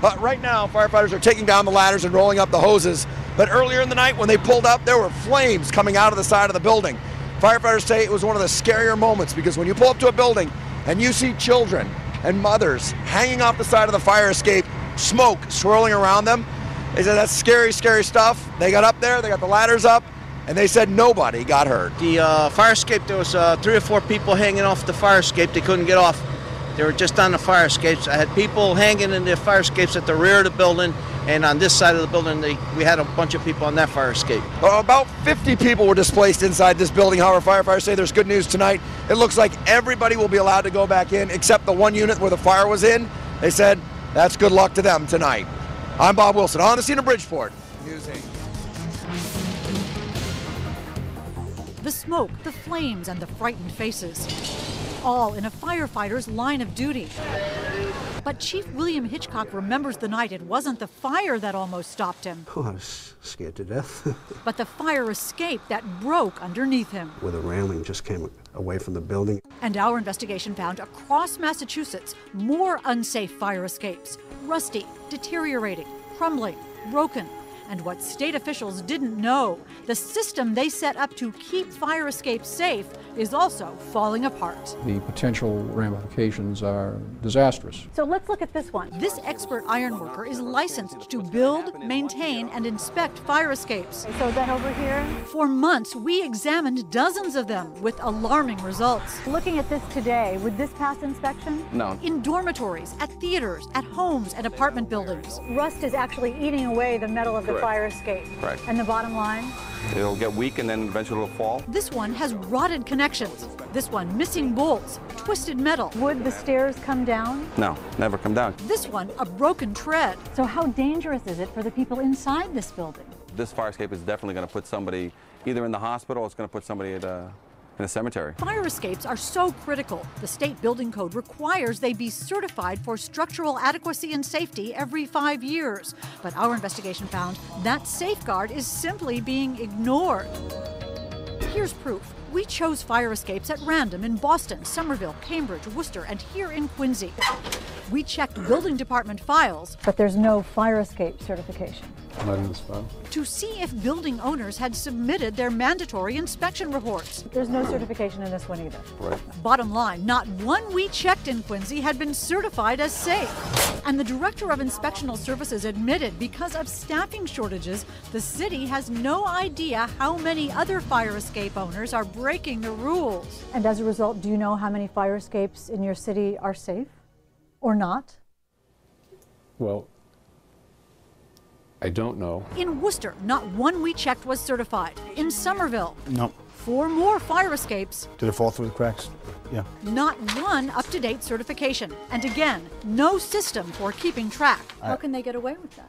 But right now, firefighters are taking down the ladders and rolling up the hoses. But earlier in the night, when they pulled up, there were flames coming out of the side of the building. Firefighters say it was one of the scarier moments, because when you pull up to a building and you see children and mothers hanging off the side of the fire escape, smoke swirling around them, they said that's scary, scary stuff. They got up there, they got the ladders up, and they said nobody got hurt. The fire escape, there was 3 or 4 people hanging off the fire escape. They couldn't get off. They were just on the fire escapes. I had people hanging in the fire escapes at the rear of the building, and on this side of the building, we had a bunch of people on that fire escape. About 50 people were displaced inside this building. However, firefighters say there's good news tonight. It looks like everybody will be allowed to go back in, except the one unit where the fire was in. They said that's good luck to them tonight. I'm Bob Wilson, on the scene of Bridgeport, News 8. The smoke, the flames, and the frightened faces, all in a firefighter's line of duty. But Chief William Hitchcock remembers the night it wasn't the fire that almost stopped him. Oh, I was scared to death. But the fire escape that broke underneath him. Where the railing just came away from the building. And our investigation found across Massachusetts more unsafe fire escapes. Rusty, deteriorating, crumbling, broken. And what state officials didn't know, the system they set up to keep fire escapes safe is also falling apart. The potential ramifications are disastrous. So let's look at this one. This expert ironworker is licensed to build, maintain, and inspect fire escapes. So then over here? For months, we examined dozens of them with alarming results. Looking at this today, would this pass inspection? No. In dormitories, at theaters, at homes, and apartment buildings. Rust is actually eating away the metal of the fire escape. Correct. And the bottom line? It'll get weak and then eventually it'll fall. This one has rotted connections. This one missing bolts, twisted metal. Would the stairs come down? No, never come down. This one a broken tread. So how dangerous is it for the people inside this building? This fire escape is definitely going to put somebody either in the hospital or it's going to put somebody in a cemetery. Fire escapes are so critical. The state building code requires they be certified for structural adequacy and safety every 5 years. But our investigation found that safeguard is simply being ignored. Here's proof. We chose fire escapes at random in Boston, Somerville, Cambridge, Worcester, and here in Quincy. We checked building department files. But there's no fire escape certification. Not in this file. To see if building owners had submitted their mandatory inspection reports. There's no certification in this one either. Right. Bottom line, not one we checked in Quincy had been certified as safe. And the director of inspectional services admitted because of staffing shortages, the city has no idea how many other fire escape owners are breaking the rules. And as a result, do you know how many fire escapes in your city are safe or not? Well, I don't know. In Worcester, not one we checked was certified. In Somerville, No. 4 more fire escapes. Did it fall through the cracks? Yeah. Not one up-to-date certification. And again, no system for keeping track. How can they get away with that?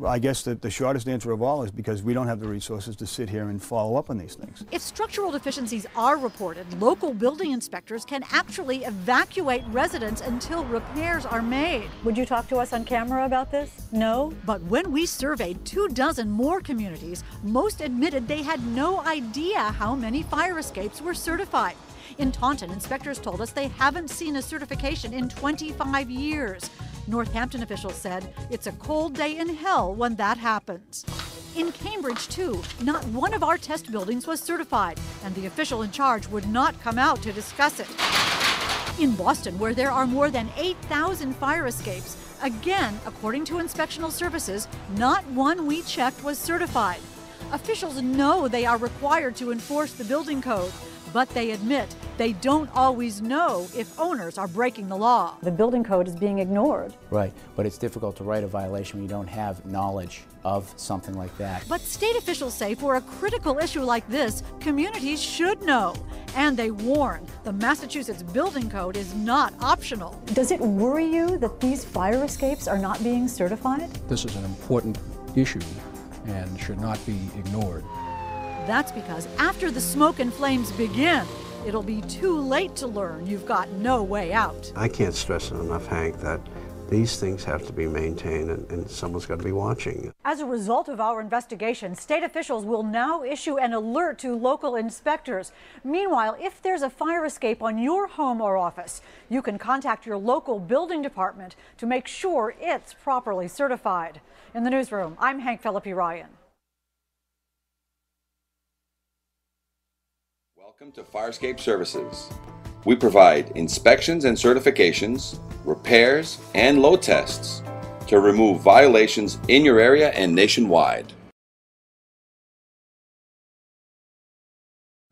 I guess that the shortest answer of all is because we don't have the resources to sit here and follow up on these things. If structural deficiencies are reported, local building inspectors can actually evacuate residents until repairs are made. Would you talk to us on camera about this? No? But when we surveyed 24 more communities, most admitted they had no idea how many fire escapes were certified. In Taunton, inspectors told us they haven't seen a certification in 25 years. Northampton officials said it's a cold day in hell when that happens. In Cambridge, too, not one of our test buildings was certified, and the official in charge would not come out to discuss it. In Boston, where there are more than 8,000 fire escapes, again, according to inspectional services, not one we checked was certified. Officials know they are required to enforce the building code, but they admit they don't always know if owners are breaking the law. The building code is being ignored. Right, but it's difficult to write a violation when you don't have knowledge of something like that. But state officials say for a critical issue like this, communities should know. And they warn the Massachusetts building code is not optional. Does it worry you that these fire escapes are not being certified? This is an important issue and should not be ignored. That's because after the smoke and flames begin, it'll be too late to learn you've got no way out. I can't stress it enough, Hank, that These things have to be maintained, and someone's got to be watching. As a result of our investigation, state officials will now issue an alert to local inspectors. Meanwhile, if there's a fire escape on your home or office, you can contact your local building department to make sure it's properly certified. In the newsroom, I'm Hank Philippi Ryan. Welcome to Firescape Services. We provide inspections and certifications, repairs, and load tests to remove violations in your area and nationwide.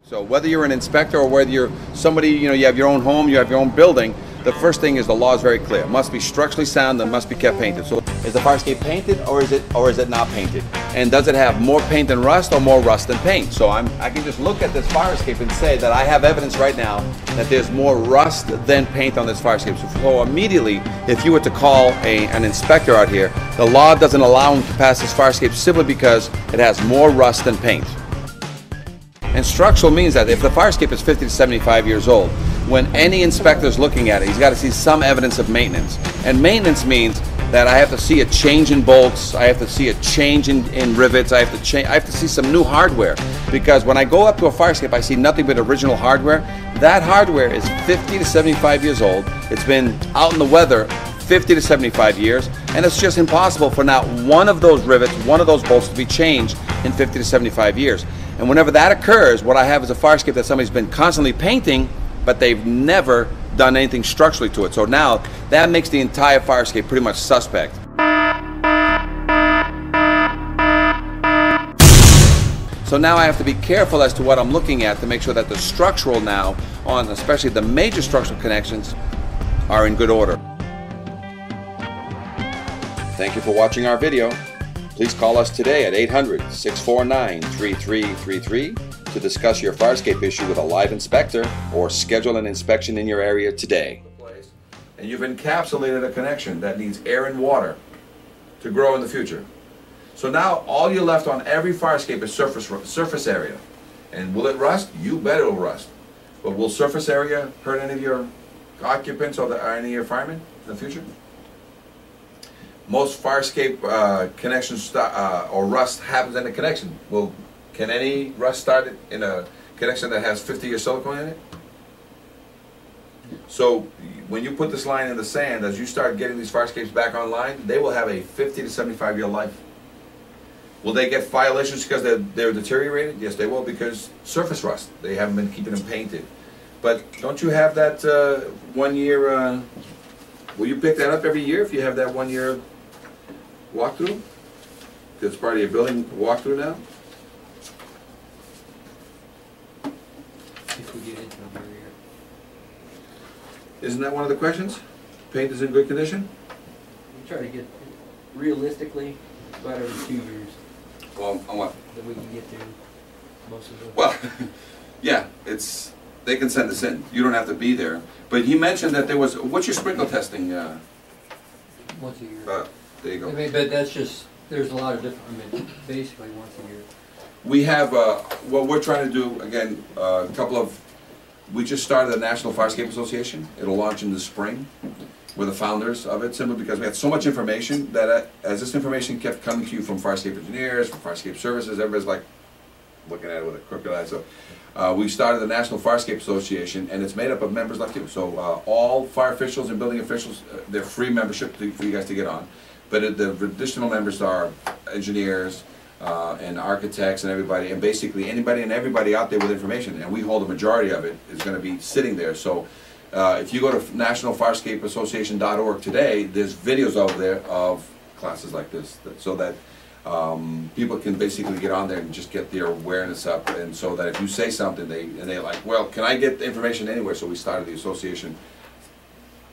So whether you're an inspector or whether you're somebody, you have your own home, you have your own building, the first thing is the law is very clear. It must be structurally sound and must be kept painted. So is the fire escape painted or is it not painted? And does it have more paint than rust or more rust than paint? So I can just look at this fire escape and say that I have evidence right now that there's more rust than paint on this fire escape. So immediately, if you were to call an inspector out here, the law doesn't allow him to pass this fire escape simply because it has more rust than paint. And structural means that if the fire escape is 50 to 75 years old, when any inspector is looking at it, he's got to see some evidence of maintenance. And maintenance means that I have to see a change in bolts, I have to see a change in rivets, I have to see some new hardware. Because when I go up to a fire escape, I see nothing but original hardware. That hardware is 50 to 75 years old. It's been out in the weather 50 to 75 years, and it's just impossible for not one of those rivets, one of those bolts to be changed in 50 to 75 years. And whenever that occurs, what I have is a fire escape that somebody's been constantly painting, but they've never done anything structurally to it. So now that makes the entire fire escape pretty much suspect. So now I have to be careful as to what I'm looking at to make sure that the structural now, on especially the major structural connections, are in good order. Thank you for watching our video. Please call us today at 800-649-3333 to discuss your fire escape issue with a live inspector or schedule an inspection in your area today. And you've encapsulated a connection that needs air and water to grow in the future. So now all you're left on every fire escape is surface area. And will it rust? You bet it'll rust. But will surface area hurt any of your occupants or any of your firemen in the future? Most fire escape connections or rust happens in the connection. Well, can any rust start in a connection that has 50-year silicone in it? So when you put this line in the sand, as you start getting these fire escapes back online, they will have a 50 to 75-year life. Will they get violations because they're deteriorated? Yes, they will, because surface rust. They haven't been keeping them painted. But don't you have that 1 year, will you pick that up every year if you have that 1 year walkthrough? That's part of your building walkthrough now? If we get into them every year. Isn't that one of the questions? Paint is in good condition? We try to get, realistically, about every 2 years. Well, on what? That we can get to most of the... Well, yeah, they can send us in. You don't have to be there. But he mentioned that there was, what's your sprinkler testing? Once a year. There you go. I mean, but that's just, there's a lot of different, I mean, basically once a year. We have, what we're trying to do, again, we just started the National Fire Escape Association. It'll launch in the spring. We're the founders of it, simply because we had so much information that as this information kept coming to you from fire escape engineers, from fire escape services, everybody's like looking at it with a crooked eye. So we started the National Fire Escape Association, and it's made up of members like you. So all fire officials and building officials, they're free membership for you guys to get on. But the additional members are engineers and architects and everybody, and basically anybody and everybody out there with information, and we hold a majority of it is going to be sitting there. So if you go to nationalfirescapeassociation.org today, there's videos over there of classes like this, so that people can basically get on there and just get their awareness up, and so that if you say something, they're like, well, can I get the information anywhere? So we started the association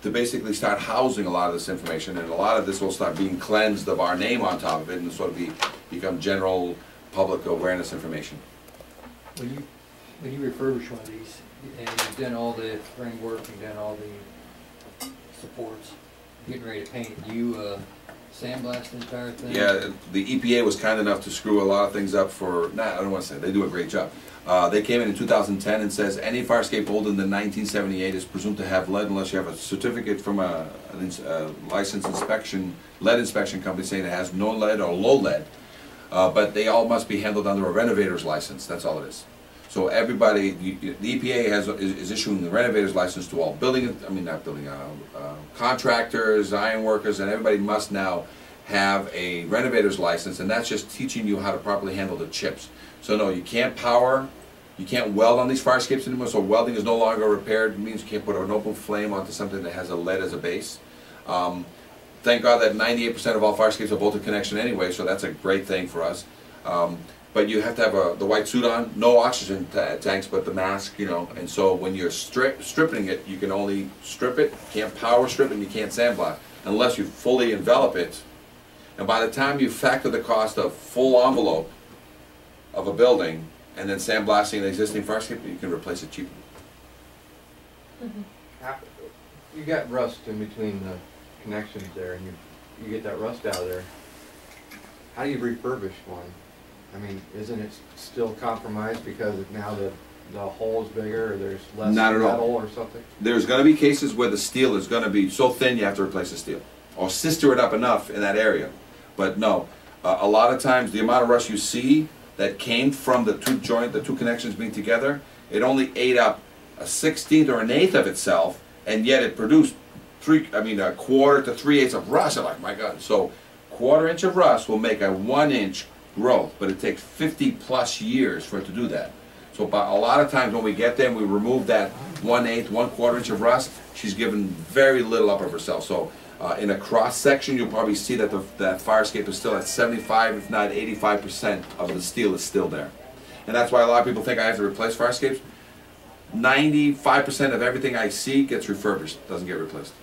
to basically start housing a lot of this information, and a lot of this will start being cleansed of our name on top of it, and sort of become general public awareness information. When you refurbish one of these, and you've done all the framework, you've done all the supports, getting ready to paint, do you sandblast the entire thing? Yeah, the EPA was kind enough to screw a lot of things up for, I don't want to say, they do a great job. They came in 2010 and says any fire escape older than 1978 is presumed to have lead unless you have a certificate from a licensed lead inspection company saying it has no lead or low lead. But they all must be handled under a renovator's license, that's all it is. So everybody, the EPA is issuing the renovator's license to all contractors, iron workers, and everybody must now have a renovator's license, and that's just teaching you how to properly handle the chips. So no, you can't weld on these fire escapes anymore, so welding is no longer repaired. It means you can't put an open flame onto something that has a lead as a base. Thank God that 98% of all fire escapes have bolted connection anyway, so that's a great thing for us. But you have to have the white suit on, no oxygen tanks, but the mask, you know. And so when you're stripping it, you can only strip it, can't power strip it, and you can't sandblast unless you fully envelop it. And by the time you factor the cost of full envelope of a building and then sandblasting an existing fire escape, you can replace it cheaply. You got rust in between the connections there, and you get that rust out of there. How do you refurbish one? I mean, isn't it still compromised because now the hole is bigger, or there's less metal or something? There's going to be cases where the steel is going to be so thin you have to replace the steel, or sister it up enough in that area. But no, a lot of times the amount of rust you see that came from the two connections being together, it only ate up a 1/16 or an 1/8 of itself, and yet it produced a quarter to 3/8 of rust. I'm like, my God. So 1/4 inch of rust will make a 1 inch growth, but it takes 50+ years for it to do that. So a lot of times when we get there and we remove that 1/8, 1/4 inch of rust, she's given very little up of herself. So in a cross section, you'll probably see that that fire escape is still at 75, if not 85% of the steel is still there. And that's why a lot of people think I have to replace fire escapes. 95% of everything I see gets refurbished, doesn't get replaced.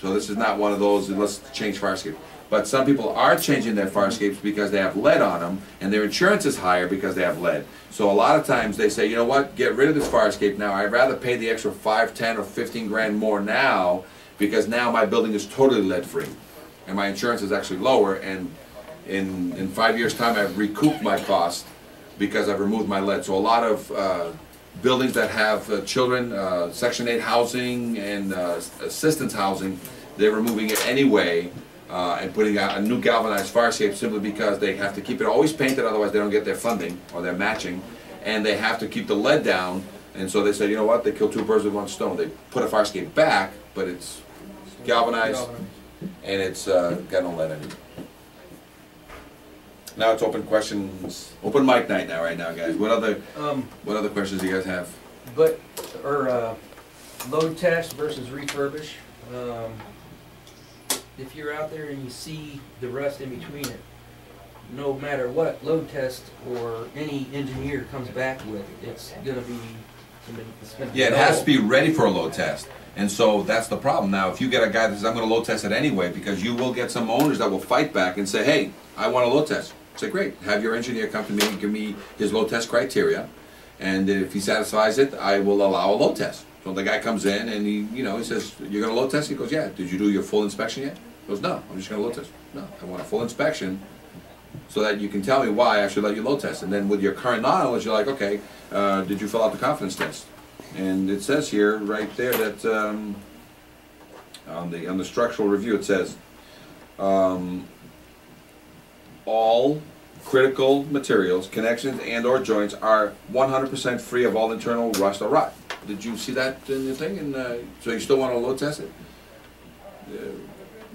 So this is not one of those, let's change fire escape. But some people are changing their fire escapes because they have lead on them, and their insurance is higher because they have lead. So a lot of times they say, you know what, get rid of this fire escape now. I'd rather pay the extra 5, 10, or 15 grand more now, because now my building is totally lead free. And my insurance is actually lower, and in 5 years' time I've recouped my cost because I've removed my lead. So a lot of buildings that have children, Section 8 housing and assistance housing, they're removing it anyway and putting out a new galvanized fire escape simply because they have to keep it always painted, otherwise they don't get their funding or their matching, and they have to keep the lead down. And so they said, you know what, they kill 2 birds with 1 stone. They put a fire escape back, but it's galvanized and it's got no lead in it. Now it's open questions, open mic night now, right now, guys. What other questions do you guys have? Load test versus refurbish. If you're out there and you see the rust in between it, no matter what load test or any engineer comes back with, it's gonna be. Yeah, it has to be ready for a load test. And so that's the problem. Now, if you get a guy that says, I'm going to load test it anyway, because you will get some owners that will fight back and say, hey, I want a load test. Say, great, have your engineer come to me and give me his load test criteria, and if he satisfies it, I will allow a load test. So the guy comes in and he says, you're going to load test? He goes, yeah. Did you do your full inspection yet? He goes, no, I'm just going to load test. No, I want a full inspection so that you can tell me why I should let you load test. And then with your current knowledge, you're like, okay, did you fill out the confidence test? And it says here, right there, that on the structural review, it says all critical materials, connections, and/or joints are 100% free of all internal rust or rot. Did you see that in the thing? And so you still want to load test it?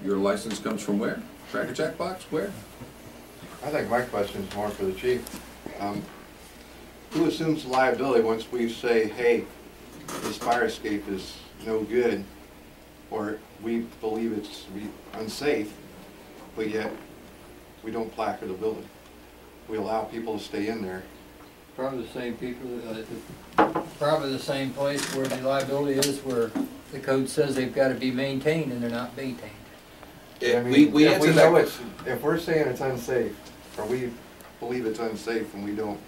Your license comes from where? Tracker check box? Where? I think my question is more for the chief. Who assumes liability once we say, hey, this fire escape is no good, or we believe it's unsafe, but yet we don't placard the building? We allow people to stay in there. Probably the same people, probably the same place where the liability is, where the code says they've got to be maintained and they're not maintained. I mean, if we're saying it's unsafe, or we believe it's unsafe and we don't.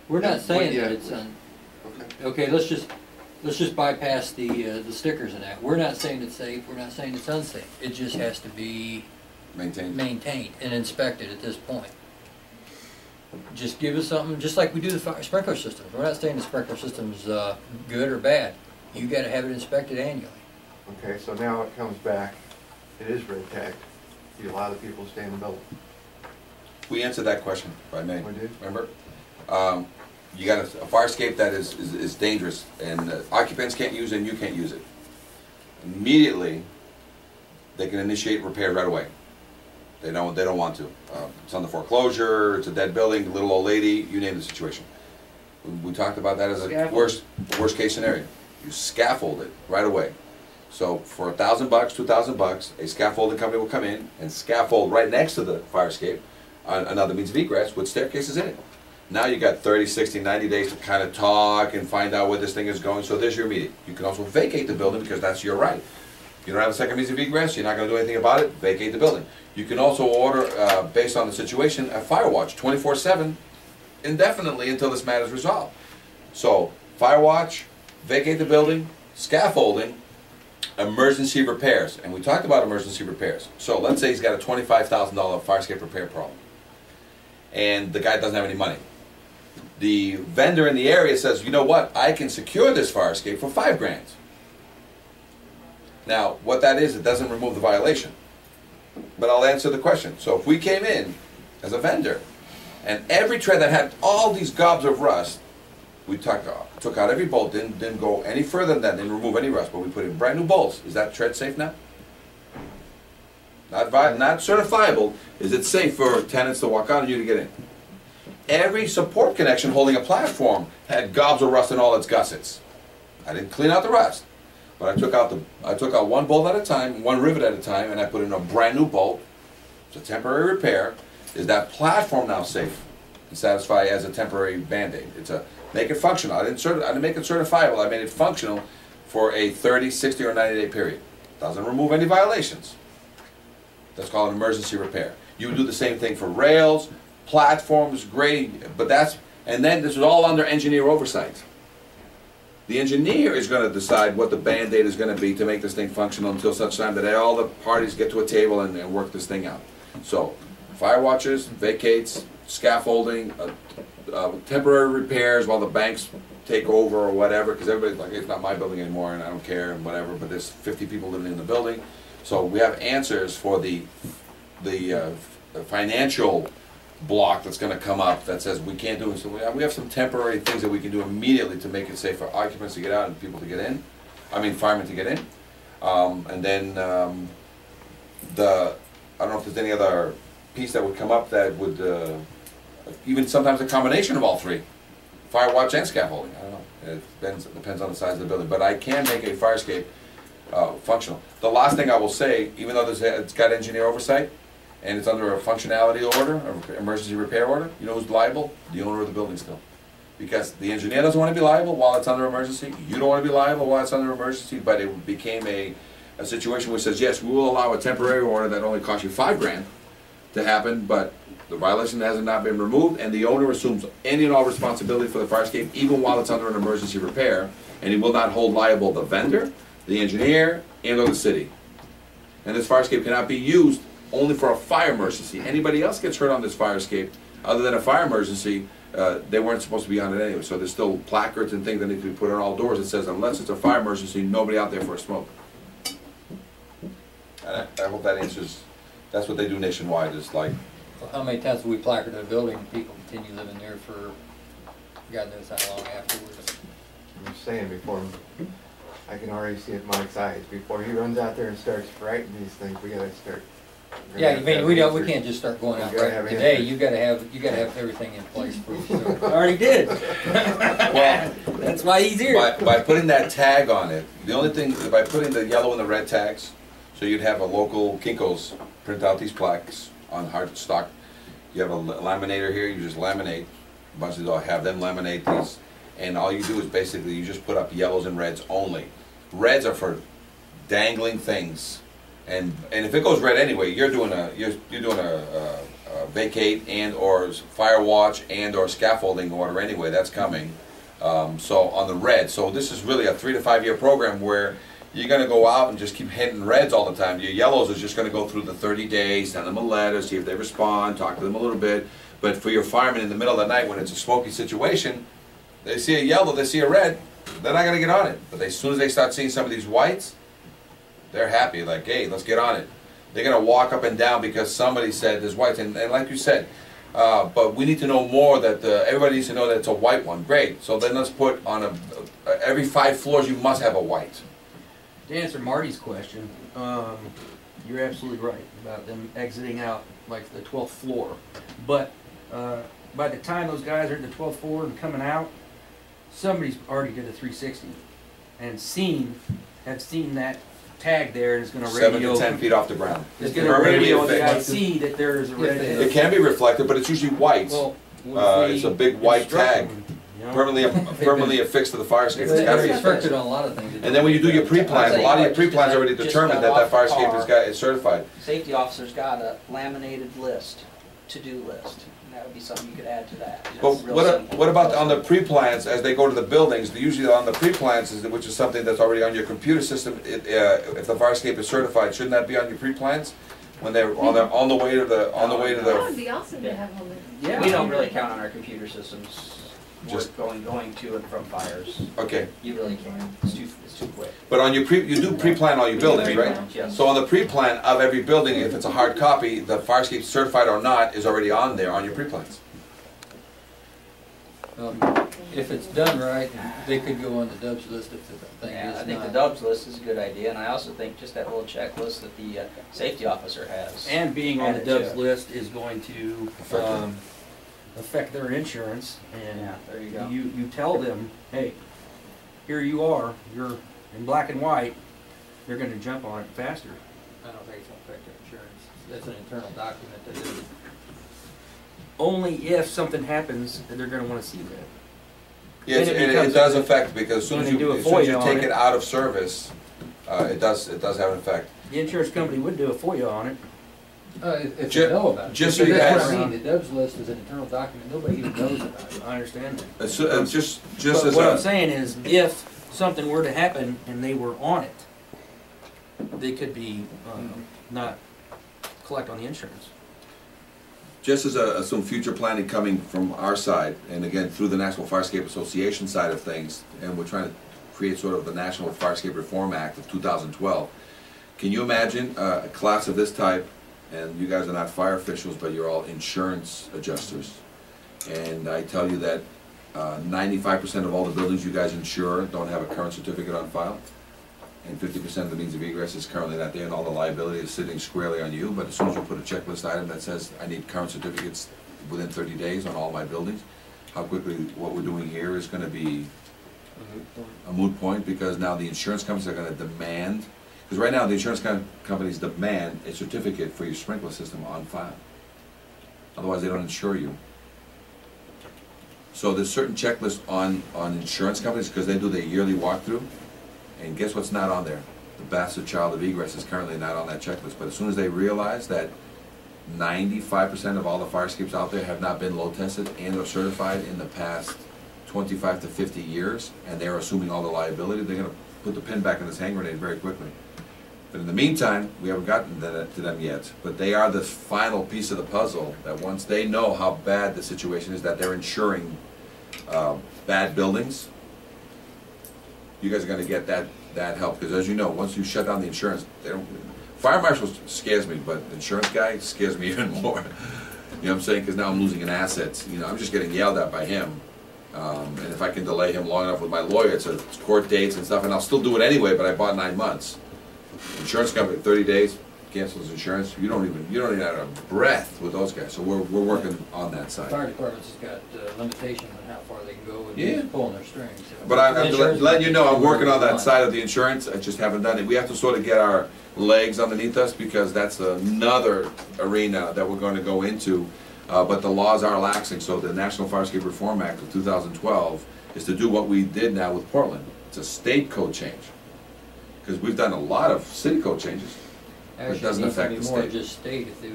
We're not saying that it's okay, let's just let's just bypass the stickers and that. We're not saying it's safe, we're not saying it's unsafe. It just has to be maintained and inspected at this point. Just give us something, just like we do the sprinkler systems. We're not saying the sprinkler system's good or bad. You got to have it inspected annually. Okay, so now it comes back, it is red tagged. You allow the people to stay in the building. We answered that question, if I may. We did? Remember? You got a fire escape that is dangerous, and occupants can't use it and you can't use it. Immediately, they can initiate repair right away. They don't want to. It's on the foreclosure, it's a dead building, a little old lady, you name the situation. We talked about that as a worst case scenario. You scaffold it right away. So for $1,000, $2,000, a scaffolding company will come in and scaffold right next to the fire escape another means of egress with staircases in it. Now you got 30, 60, 90 days to kind of talk and find out where this thing is going. So there's your immediate. You can also vacate the building because that's your right. You don't have a second means of egress, you're not going to do anything about it, vacate the building. You can also order, based on the situation, a fire watch 24/7 indefinitely until this matter is resolved. So, fire watch, vacate the building, scaffolding, emergency repairs. And we talked about emergency repairs. So let's say he's got a $25,000 fire escape repair problem. And the guy doesn't have any money. The vendor in the area says, you know what, I can secure this fire escape for $5 grand. Now, what that is, it doesn't remove the violation. But I'll answer the question. So if we came in as a vendor, and every tread that had all these gobs of rust, we took out every bolt, didn't go any further than that, didn't remove any rust, but we put in brand new bolts. Is that tread safe now? Not certifiable. Is it safe for tenants to walk out and you to get in? Every support connection holding a platform had gobs of rust in all its gussets. I didn't clean out the rust, but I took out one bolt at a time, one rivet at a time, and I put in a brand new bolt. It's a temporary repair. Is that platform now safe and satisfy as a temporary band-aid? It's a make it functional. I didn't make it certifiable. I made it functional for a 30, 60, or 90-day period. Doesn't remove any violations. That's called an emergency repair. You would do the same thing for rails, platforms, grading, and then this is all under engineer oversight. The engineer is going to decide what the band-aid is going to be to make this thing functional until such time that all the parties get to a table and work this thing out. So, fire watches, vacates, scaffolding, temporary repairs while the banks take over or whatever, because everybody's like, it's not my building anymore and I don't care and whatever, but there's 50 people living in the building. So we have answers for the financial block that's going to come up that says we can't do it. So we have some temporary things that we can do immediately to make it safe for occupants to get out and people to get in. I mean firemen to get in. And then I don't know if there's any other piece that would come up that would, even sometimes a combination of all three. Fire watch and scaffolding, I don't know. It depends on the size of the building. But I can make a fire escape functional. The last thing I will say, even though it's got engineer oversight, and it's under a functionality order, or emergency repair order, you know who's liable? The owner of the building still. Because the engineer doesn't want to be liable while it's under emergency, you don't want to be liable while it's under emergency, but it became a situation which says, yes, we will allow a temporary order that only costs you $5 grand to happen, but the violation has not been removed, and the owner assumes any and all responsibility for the fire escape, even while it's under an emergency repair, and he will not hold liable the vendor, the engineer, and or the city. And this fire escape cannot be used only for a fire emergency. Anybody else gets hurt on this fire escape, other than a fire emergency, they weren't supposed to be on it anyway. So there's still placards and things that need to be put on all doors that says, unless it's a fire emergency, nobody out there for a smoke. And I hope that answers, that's what they do nationwide, is like. Well, how many times have we placarded a building and people continue living there for God knows how long afterwards? I'm just saying, before, I can already see it Mike's eyes. Before he runs out there and starts writing these things, we gotta start. Yeah, I mean, we can't just start going out right today. You gotta have everything in place first. So. I already did. Well, that's why he's here. By putting that tag on it, the only thing, by putting the yellow and the red tags, so you'd have a local Kinko's print out these plaques on hard stock. You have a laminator here, you just laminate, a bunch of these, have them laminate these, and all you do is basically you just put up yellows and reds only. Reds are for dangling things. And if it goes red anyway, you're doing a vacate and or fire watch and or scaffolding order anyway. That's coming. So on the red, so this is really a 3 to 5 year program where you're going to go out and just keep hitting reds all the time. Your yellows is just going to go through the 30 days, send them a letter, see if they respond, talk to them a little bit. But for your firemen in the middle of the night when it's a smoky situation, they see a yellow, they see a red, they're not going to get on it. But as soon as they start seeing some of these whites, they're happy, like, hey, let's get on it. They're going to walk up and down because somebody said there's whites. And like you said, but we need to know more that everybody needs to know that it's a white one. Great. So then let's put on every 5 floors you must have a white. To answer Marty's question, you're absolutely right about them exiting out like the 12th floor. But by the time those guys are at the 12th floor and coming out, somebody's already did a 360 and had seen that tag there and is going to radio 7 to 10 feet off the ground. It's going to radio the IC that there is a red head. It can be reflected, but it's usually white. Well, it's a big white tag. Permanently affixed to the fire escape. It's got to be restricted on a lot of things. And then when you do your pre-plans, a lot of your pre-plans already determined that fire escape is certified. Safety officer's got a laminated list, to-do list. And that would be something you could add to that. But what about on the pre-plans as they go to the buildings? Usually on the pre-plans, which is something that's already on your computer system, if the fire escape is certified, shouldn't that be on your pre-plans when they're on the way to the That would be awesome to have on there. Yeah, we don't really count on our computer systems. Just going to and from fires. Okay. You really can't. It's too quick. But on your you do pre-plan all your buildings, right? Yes. So on the pre-plan of every building, if it's a hard copy, the fire escape certified or not is already on there on your pre-plans. If it's done right, they could go on the Dubs list if the thing is I think not. the Dubs list is a good idea, and I also think just that little checklist that the safety officer has. And being on the Dubs list is going to affect their insurance, and yeah, there you go. You tell them, hey, here you are, you're in black and white, they're going to jump on it faster. I don't think it's going to affect their insurance. That's an internal document that is. Only if something happens, they're going to want to see that. Yes, and it does affect because as soon as you take it out of service, it does have an effect. The insurance company would do a FOIA on it. If they know about it. Just so you that's guys, what I mean. The Dubs list is an internal document. Nobody even knows about it. I understand that. But what I'm saying is, if something were to happen and they were on it, they could be not collect on the insurance. Just as some future planning coming from our side, and again through the National Fire Escape Association side of things, and we're trying to create sort of the National Fire Escape Reform Act of 2012. Can you imagine a class of this type? And you guys are not fire officials, but you're all insurance adjusters. And I tell you that 95% of all the buildings you guys insure don't have a current certificate on file. And 50% of the means of egress is currently not there, and all the liability is sitting squarely on you. But as soon as you put a checklist item that says, I need current certificates within 30 days on all my buildings, how quickly what we're doing here is going to be a moot point, because now the insurance companies are going to demand. Because right now, the insurance companies demand a certificate for your sprinkler system on file. Otherwise, they don't insure you. So there's certain checklists on insurance companies because they do their yearly walkthrough. And guess what's not on there? The bastard child of egress is currently not on that checklist. But as soon as they realize that 95% of all the fire escapes out there have not been load tested and or certified in the past 25 to 50 years, and they're assuming all the liability, they're going to put the pin back in this hand grenade very quickly. But in the meantime, we haven't gotten to them yet. But they are the final piece of the puzzle that once they know how bad the situation is, that they're insuring bad buildings, you guys are going to get that help. Because as you know, once you shut down the insurance, they don't. Fire marshal scares me, but the insurance guy scares me even more. You know what I'm saying? Because now I'm losing an asset. You know, I'm just getting yelled at by him. And if I can delay him long enough with my lawyer, it's court dates and stuff, and I'll still do it anyway. But I bought 9 months. Insurance company, 30 days, cancels insurance. You don't even have a breath with those guys. So we're working on that side. Fire departments has got limitations on how far they can go with pulling their strings. So. But I'm letting you know I'm working on that side of the insurance. I just haven't done it. We have to sort of get our legs underneath us, because that's another arena that we're going to go into. But the laws are laxing. So the National Fire Escape Reform Act of 2012 is to do what we did now with Portland. It's a state code change. Because we've done a lot of city code changes. Actually, it doesn't affect the more state. Just state. If there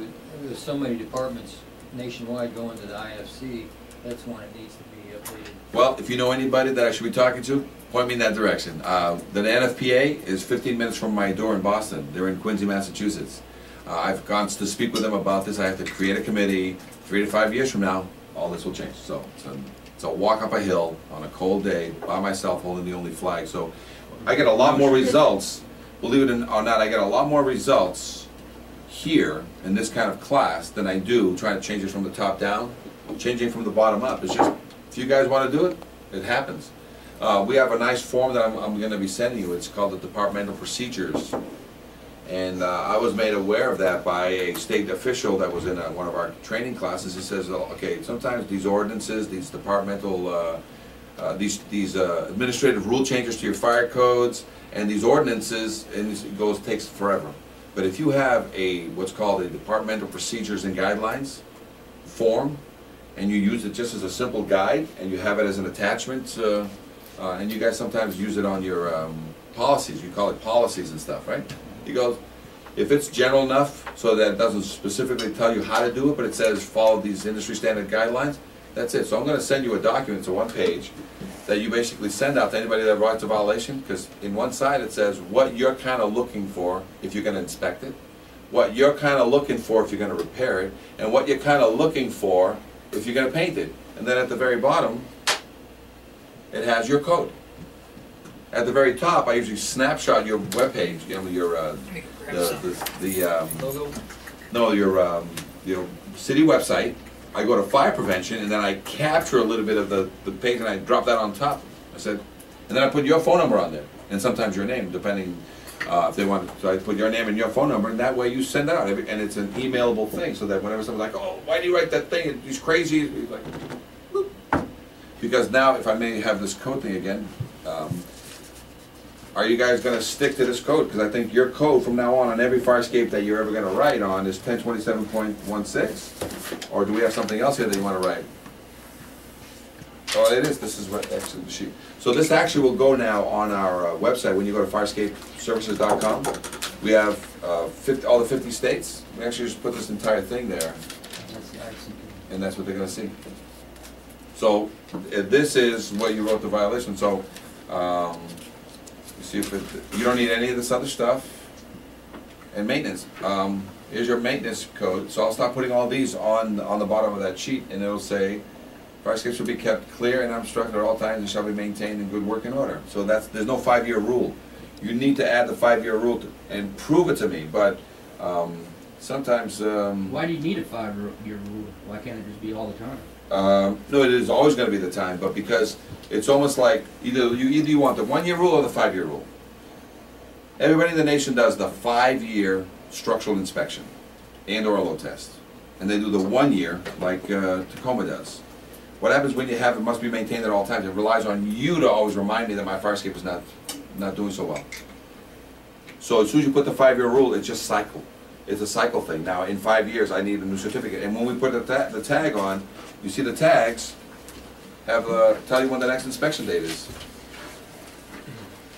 was so many departments nationwide going to the IFC, That's when it needs to be updated. Well, if you know anybody that I should be talking to, point me in that direction. The NFPA is 15 minutes from my door in Boston. They're in Quincy, Massachusetts. I've gone to speak with them about this. I have to create a committee. 3 to 5 years from now, all this will change. So it's a walk up a hill on a cold day by myself holding the only flag. So I get a lot more results, believe it or not, I get a lot more results here in this kind of class than I do trying to change it from the top down. Changing from the bottom up. It's just, if you guys want to do it, it happens. We have a nice form that I'm going to be sending you. It's called the Departmental Procedures. And I was made aware of that by a state official that was in one of our training classes. He says, okay, sometimes these ordinances, these departmental, these administrative rule changes to your fire codes, and these ordinances, and it takes forever. But if you have what's called a Departmental Procedures and Guidelines form, and you use it just as a simple guide, and you have it as an attachment, and you guys sometimes use it on your policies. You call it policies and stuff, right? He goes, if it's general enough so that it doesn't specifically tell you how to do it, but it says follow these industry standard guidelines, that's it. So I'm going to send you a document, it's a one-page, that you basically send out to anybody that writes a violation, because in one side it says what you're kind of looking for if you're going to inspect it, what you're kind of looking for if you're going to repair it, and what you're kind of looking for if you're going to paint it. And then at the very bottom, it has your code. At the very top, I usually snapshot your web page, you know, your your city website. I go to fire prevention, and then I capture a little bit of the page, and I drop that on top. I said, and then I put your phone number on there, and sometimes your name, depending if they want. So I put your name and your phone number, and that way you send out, and it's an emailable thing, so that whenever someone's like, oh, why do you write that thing? He's crazy. He's like, boop. Because now, if I may have this code thing again. Are you guys going to stick to this code? Because I think your code from now on every fire escape that you're ever going to write on is 1027.16. Or do we have something else here that you want to write? Oh, it is. This is what actually the sheet. So this actually will go now on our website when you go to firescapeservices.com. We have all the 50 states. We actually just put this entire thing there. And that's what they're going to see. So this is what you wrote the violation. So see if you don't need any of this other stuff. And maintenance. Here's your maintenance code. So I'll start putting all these on the bottom of that sheet, and it'll say, fire escapes will be kept clear and unobstructed at all times and shall be maintained in good working order. So there's no 5-year rule. You need to add the 5-year rule and prove it to me. But sometimes. Why do you need a 5-year rule? Why can't it just be all the time? No, it is always going to be the time, but because it's almost like either you want the 1-year rule or the 5-year rule. Everybody in the nation does the 5-year structural inspection and or a load test, and they do the 1-year like Tacoma does. What happens when you have it must be maintained at all times? It relies on you to always remind me that my fire escape is not doing so well. So as soon as you put the 5-year rule, it's just cycle. It's a cycle thing. Now in 5 years, I need a new certificate, and when we put the tag on. You see the tags have tell you when the next inspection date is.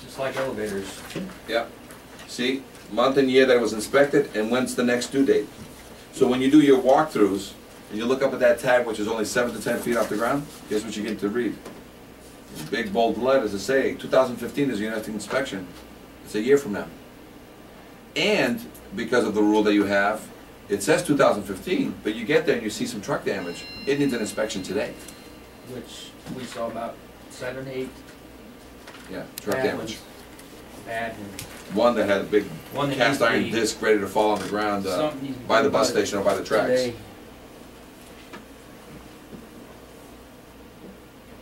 Just like elevators. Yep. See, month and year that it was inspected, and when's the next due date. So when you do your walkthroughs, and you look up at that tag, which is only 7 to 10 feet off the ground, guess what you get to read? In big bold letters to say 2015 is your next inspection. It's a year from now. And because of the rule that you have, it says 2015, but you get there and you see some truck damage. It needs an inspection today. Which we saw about 7, 8. Yeah, truck damage. Bad ones. One that had a big cast iron disc ready to fall on the ground by the bus station or by the tracks. Today.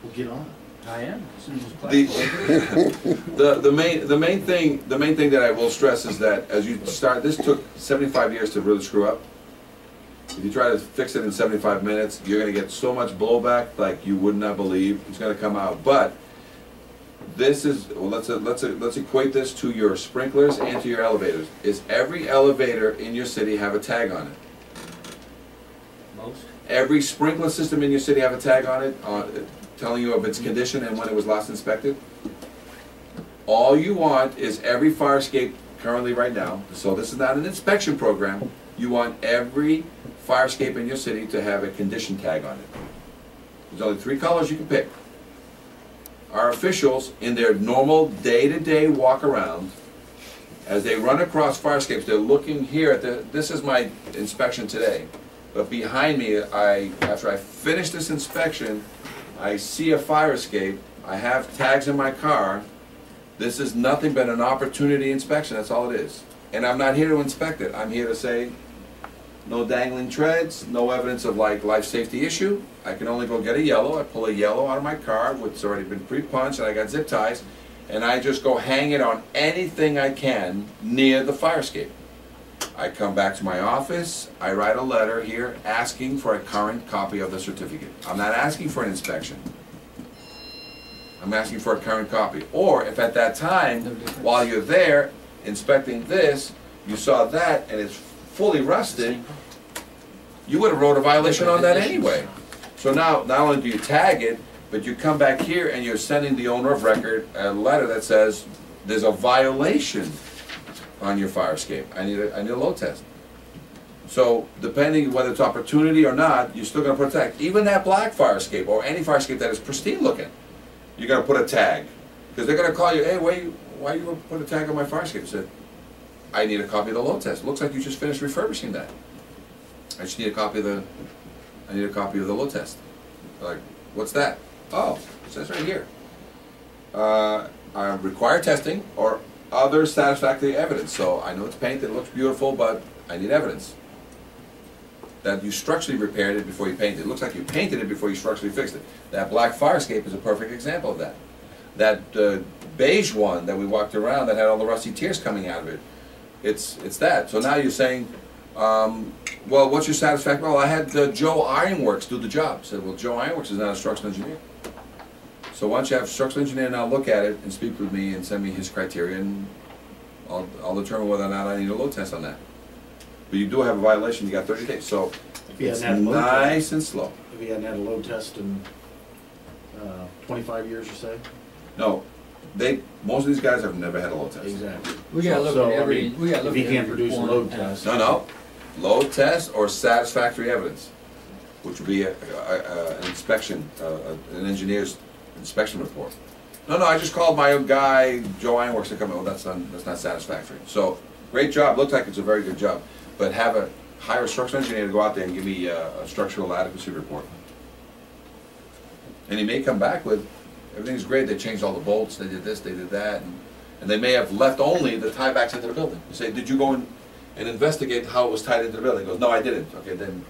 We'll get on it. I am. As soon as the main thing that I will stress is that as you start, this took 75 years to really screw up. If you try to fix it in 75 minutes, you're going to get so much blowback like you would not believe. It's going to come out. But this is, well, let's equate this to your sprinklers and to your elevators. Is every elevator in your city have a tag on it? Most. Every sprinkler system in your city have a tag on it? Telling you of its condition and when it was last inspected. All you want is every fire escape currently right now, so this is not an inspection program, you want every fire escape in your city to have a condition tag on it. There's only 3 colors you can pick. Our officials, in their normal day-to-day walk around, as they run across fire escapes, they're looking here at this is my inspection today. But behind me, after I finish this inspection, I see a fire escape. I have tags in my car. This is nothing but an opportunity inspection, that's all it is. And I'm not here to inspect it. I'm here to say, no dangling treads, no evidence of like life safety issue. I can only go get a yellow. I pull a yellow out of my car, which has already been pre-punched, and I got zip ties, and I just go hang it on anything I can near the fire escape. I come back to my office, I write a letter here asking for a current copy of the certificate. I'm not asking for an inspection. I'm asking for a current copy. Or if at that time, while you're there inspecting this, you saw that and it's fully rusted, you would have wrote a violation on that anyway. So now, not only do you tag it, but you come back here and you're sending the owner of record a letter that says there's a violation on your fire escape. I need a load test. So depending whether it's opportunity or not, you're still going to put a tag. Even that black fire escape or any fire escape that is pristine looking, you're going to put a tag. Because they're going to call you, hey, why you put a tag on my fire escape? I said, I need a copy of the load test. Looks like you just finished refurbishing that. I just need a copy of the load test. Like, what's that? Oh, it says right here. Require testing or other satisfactory evidence. So I know it's painted, it looks beautiful, but I need evidence that you structurally repaired it before you painted it. It looks like you painted it before you structurally fixed it. That black fire escape is a perfect example of that. That beige one that we walked around that had all the rusty tears coming out of it, it's that. So now you're saying, well, what's your satisfaction? Well, I had Joe Ironworks do the job. I said, well, Joe Ironworks is not a structural engineer. So why don't you have a structural engineer now look at it and speak with me and send me his criteria, and I'll determine whether or not I need a load test on that. But you do have a violation, you got 30 days. So it's nice and slow. If he hadn't had a load test in 25 years, you say? No, most of these guys have never had a load test. Exactly. We gotta look at every. We gotta look if he at can't every produce a form. load test. No, load test or satisfactory evidence, which would be an inspection, an engineer's inspection report. No, I just called my own guy, Joe Ironworks, to come in. Oh, that's not satisfactory. So, great job. Looks like it's a very good job. But hire a structural engineer to go out there and give me a structural adequacy report. And he may come back with, everything's great, they changed all the bolts, they did this, they did that, and they may have left only the tie backs into the building. You say, did you go in and investigate how it was tied into the building? He goes, no, I didn't. Okay, then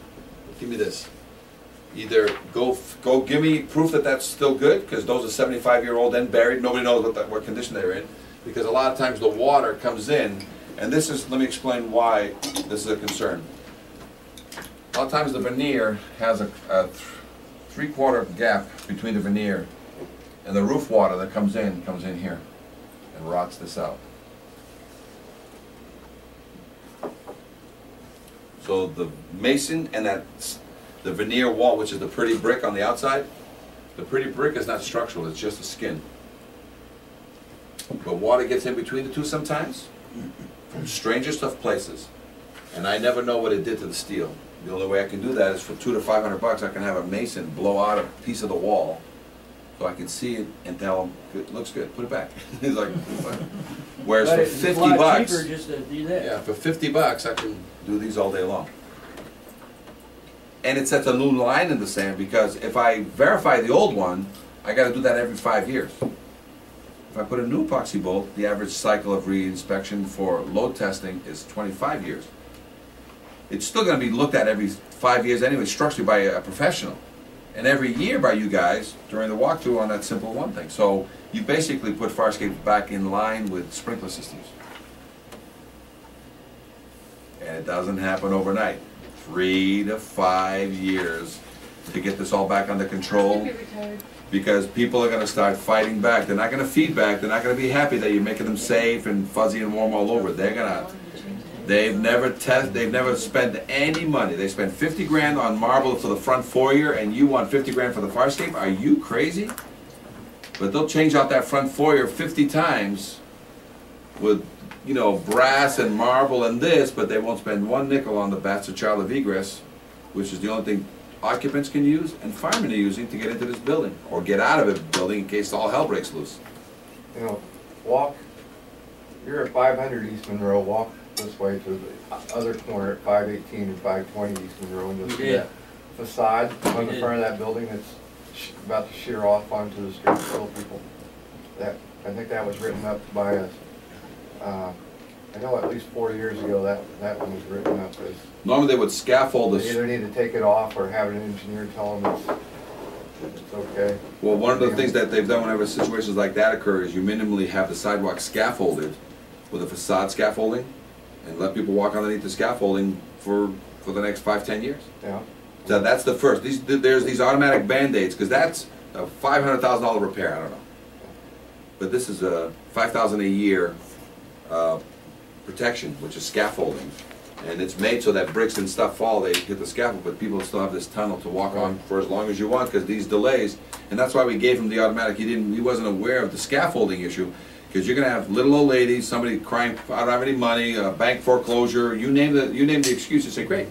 give me this. Either go give me proof that that's still good, because those are 75-year-old and buried, nobody knows what condition they're in, because a lot of times the water comes in, and this is, let me explain why this is a concern. A lot of times the veneer has a 3/4 gap between the veneer and the roof water that comes in here and rots this out. So the mason and the veneer wall, which is the pretty brick on the outside, the pretty brick is not structural, it's just a skin. But water gets in between the two sometimes, from strangest of places. And I never know what it did to the steel. The only way I can do that is for $200 to $500, I can have a mason blow out a piece of the wall so I can see it and tell him, it looks good, put it back. He's like, fine. Whereas for 50 bucks, Cheaper just to do that. yeah, for 50 bucks, I can do these all day long. And it sets a new line in the sand, because if I verify the old one, I got to do that every 5 years. If I put a new epoxy bolt, the average cycle of re-inspection for load testing is 25 years. It's still going to be looked at every 5 years anyway, structurally by a professional. And every year by you guys during the walkthrough on that simple one thing. So you basically put fire escapes back in line with sprinkler systems. And it doesn't happen overnight. 3 to 5 years to get this all back under control, because people are going to start fighting back. They're not going to feed back. They're not going to be happy that you're making them safe and fuzzy and warm all over. They've never spent any money. They spent 50 grand on marble for the front foyer, and you want 50 grand for the fire escape? Are you crazy? But they'll change out that front foyer 50 times with, you know, brass and marble and this, but they won't spend one nickel on the bastard child of egress, which is the only thing occupants can use and firemen are using to get into this building or get out of a building in case all hell breaks loose. You know, you're at 500 East Monroe, walk this way to the other corner at 518 and 520 East Monroe, and you'll see that facade on the front of that building that's about to shear off onto the street to kill people. I think that was written up by us. I know at least 4 years ago that one was written up as. Normally they would scaffold this. They either need to take it off or have an engineer tell them it's okay. Well, one of the things that they've done whenever situations like that occur is you minimally have the sidewalk scaffolded with a facade scaffolding and let people walk underneath the scaffolding for the next 5-10 years. Yeah. So that's the first. There's these automatic Band-Aids, because that's a $500,000 repair, I don't know. But this is a $5,000 a year protection, which is scaffolding. And it's made so that bricks and stuff fall, they hit the scaffold, but people still have this tunnel to walk on for as long as you want, because these delays, and that's why we gave him the automatic. He wasn't aware of the scaffolding issue, because you're going to have little old ladies, somebody crying, I don't have any money, bank foreclosure, you name the excuse. You say, great,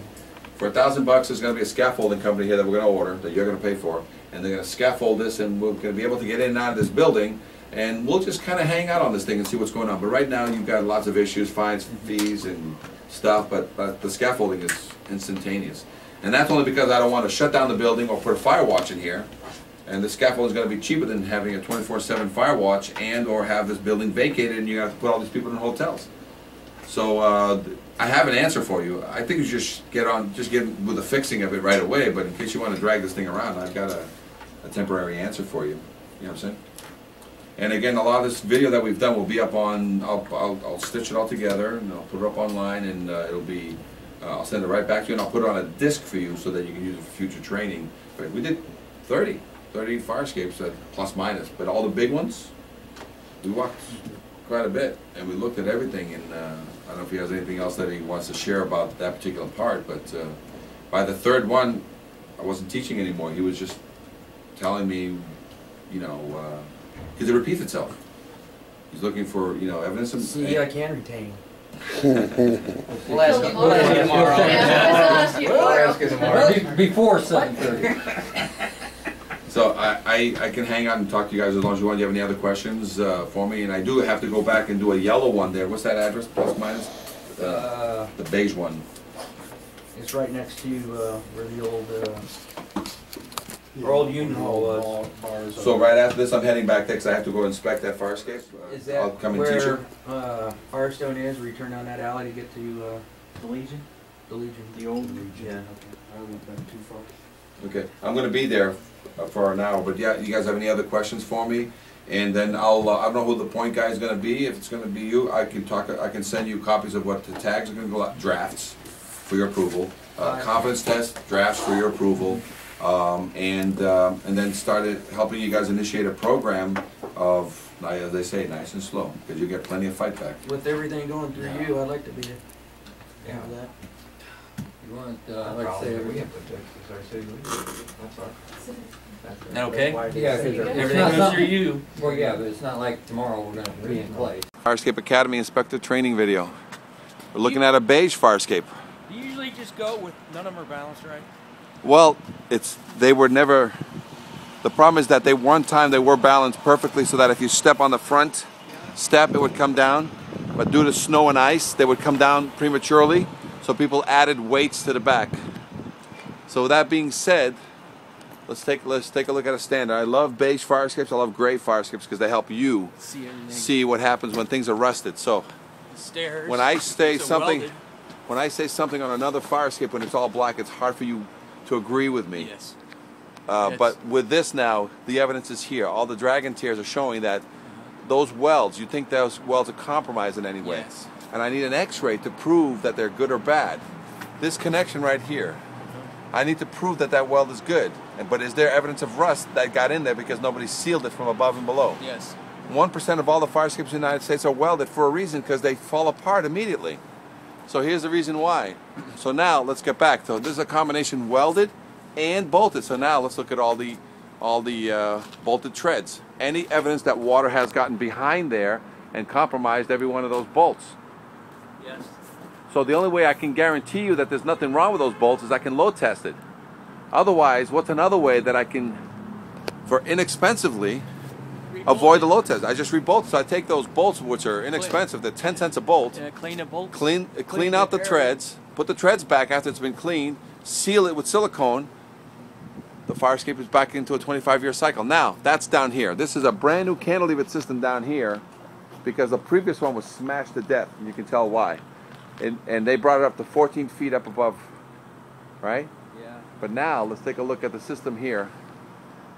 for $1,000 there's going to be a scaffolding company here that we're going to order, that you're going to pay for, and they're going to scaffold this, and we're going to be able to get in and out of this building, and we'll just kind of hang out on this thing and see what's going on. But right now you've got lots of issues, fines, fees, and stuff, but the scaffolding is instantaneous. And that's only because I don't want to shut down the building or put a fire watch in here. And the scaffolding is going to be cheaper than having a 24/7 fire watch and or have this building vacated and you have to put all these people in hotels. So I have an answer for you. I think you just get with the fixing of it right away, but in case you want to drag this thing around, I've got a temporary answer for you. You know what I'm saying? And again, a lot of this video that we've done will be up on, I'll stitch it all together and I'll put it up online, and it'll be, I'll send it right back to you, and I'll put it on a disc for you so that you can use it for future training. But we did 30 fire escapes, plus minus, but all the big ones, we walked quite a bit and we looked at everything, and I don't know if he has anything else that he wants to share about that particular part, but by the third one, I wasn't teaching anymore. He was just telling me, you know, because it repeats itself. He's looking for, you know, evidence of... See, I can retain. We'll ask him tomorrow. We'll ask him tomorrow. Before 7:30. So I can hang out and talk to you guys as long as you want. Do you have any other questions for me? And I do have to go back and do a yellow one there. What's that address, plus minus? The beige one. It's right next to where the old Union Hall was. So right after this, I'm heading back there because I have to go inspect that fire escape. Is that I'll come and teach her. Firestone is, where you turn down that alley to get to the Legion? The Legion. The old Legion. Yeah, okay. I went back too far. Okay, I'm going to be there for an hour, but yeah, you guys have any other questions for me? And then I don't know who the point guy is going to be. If it's going to be you, I can send you copies of what the tags are going to go out, drafts for your approval, confidence test, drafts for your approval, and then started helping you guys initiate a program of, as they say, nice and slow, because you get plenty of fight back. With everything going through you, I'd like to be there. Yeah. That. You want, like I say, we have to Texas, our city leader. That's our. That okay? Yeah, because everything goes through you. Well, yeah, but it's not like tomorrow we're going to be in place. Fire Escape Academy Inspector Training video. We're looking at a beige fire escape. Do you usually just go with none of them are balanced right? Well, they were never. The problem is that one time they were balanced perfectly, so that if you step on the front step, it would come down. But due to snow and ice, they would come down prematurely. So people added weights to the back. So with that being said, let's take a look at a standard. I love beige fire escapes. I love gray fire escapes because they help you see what happens when things are rusted. So stairs. When I say something on another fire escape when it's all black, it's hard for you to agree with me. Yes. But with this now, the evidence is here. All the dragon tears are showing that those welds, you think those welds are compromised in any way. Yes. And I need an x-ray to prove that they're good or bad. This connection right here, I need to prove that weld is good. But is there evidence of rust that got in there because nobody sealed it from above and below? Yes. 1% of all the fire escapes in the United States are welded for a reason, because they fall apart immediately. So here's the reason why. So now let's get back. So this is a combination welded and bolted. So now let's look at all the bolted treads. Any evidence that water has gotten behind there and compromised every one of those bolts. Yes. So the only way I can guarantee you that there's nothing wrong with those bolts is I can load test it. Otherwise, what's another way that I can, for inexpensively, avoid the load test? I just rebolt. So I take those bolts, which are inexpensive, they're 10 cents a bolt. Yeah, clean the bolts. Clean out the treads, put the treads back after it's been cleaned, seal it with silicone. The fire escape is back into a 25-year cycle. Now, that's down here. This is a brand new cantilever system down here because the previous one was smashed to death, and you can tell why. And they brought it up to 14 feet up above, right? Yeah. But now, let's take a look at the system here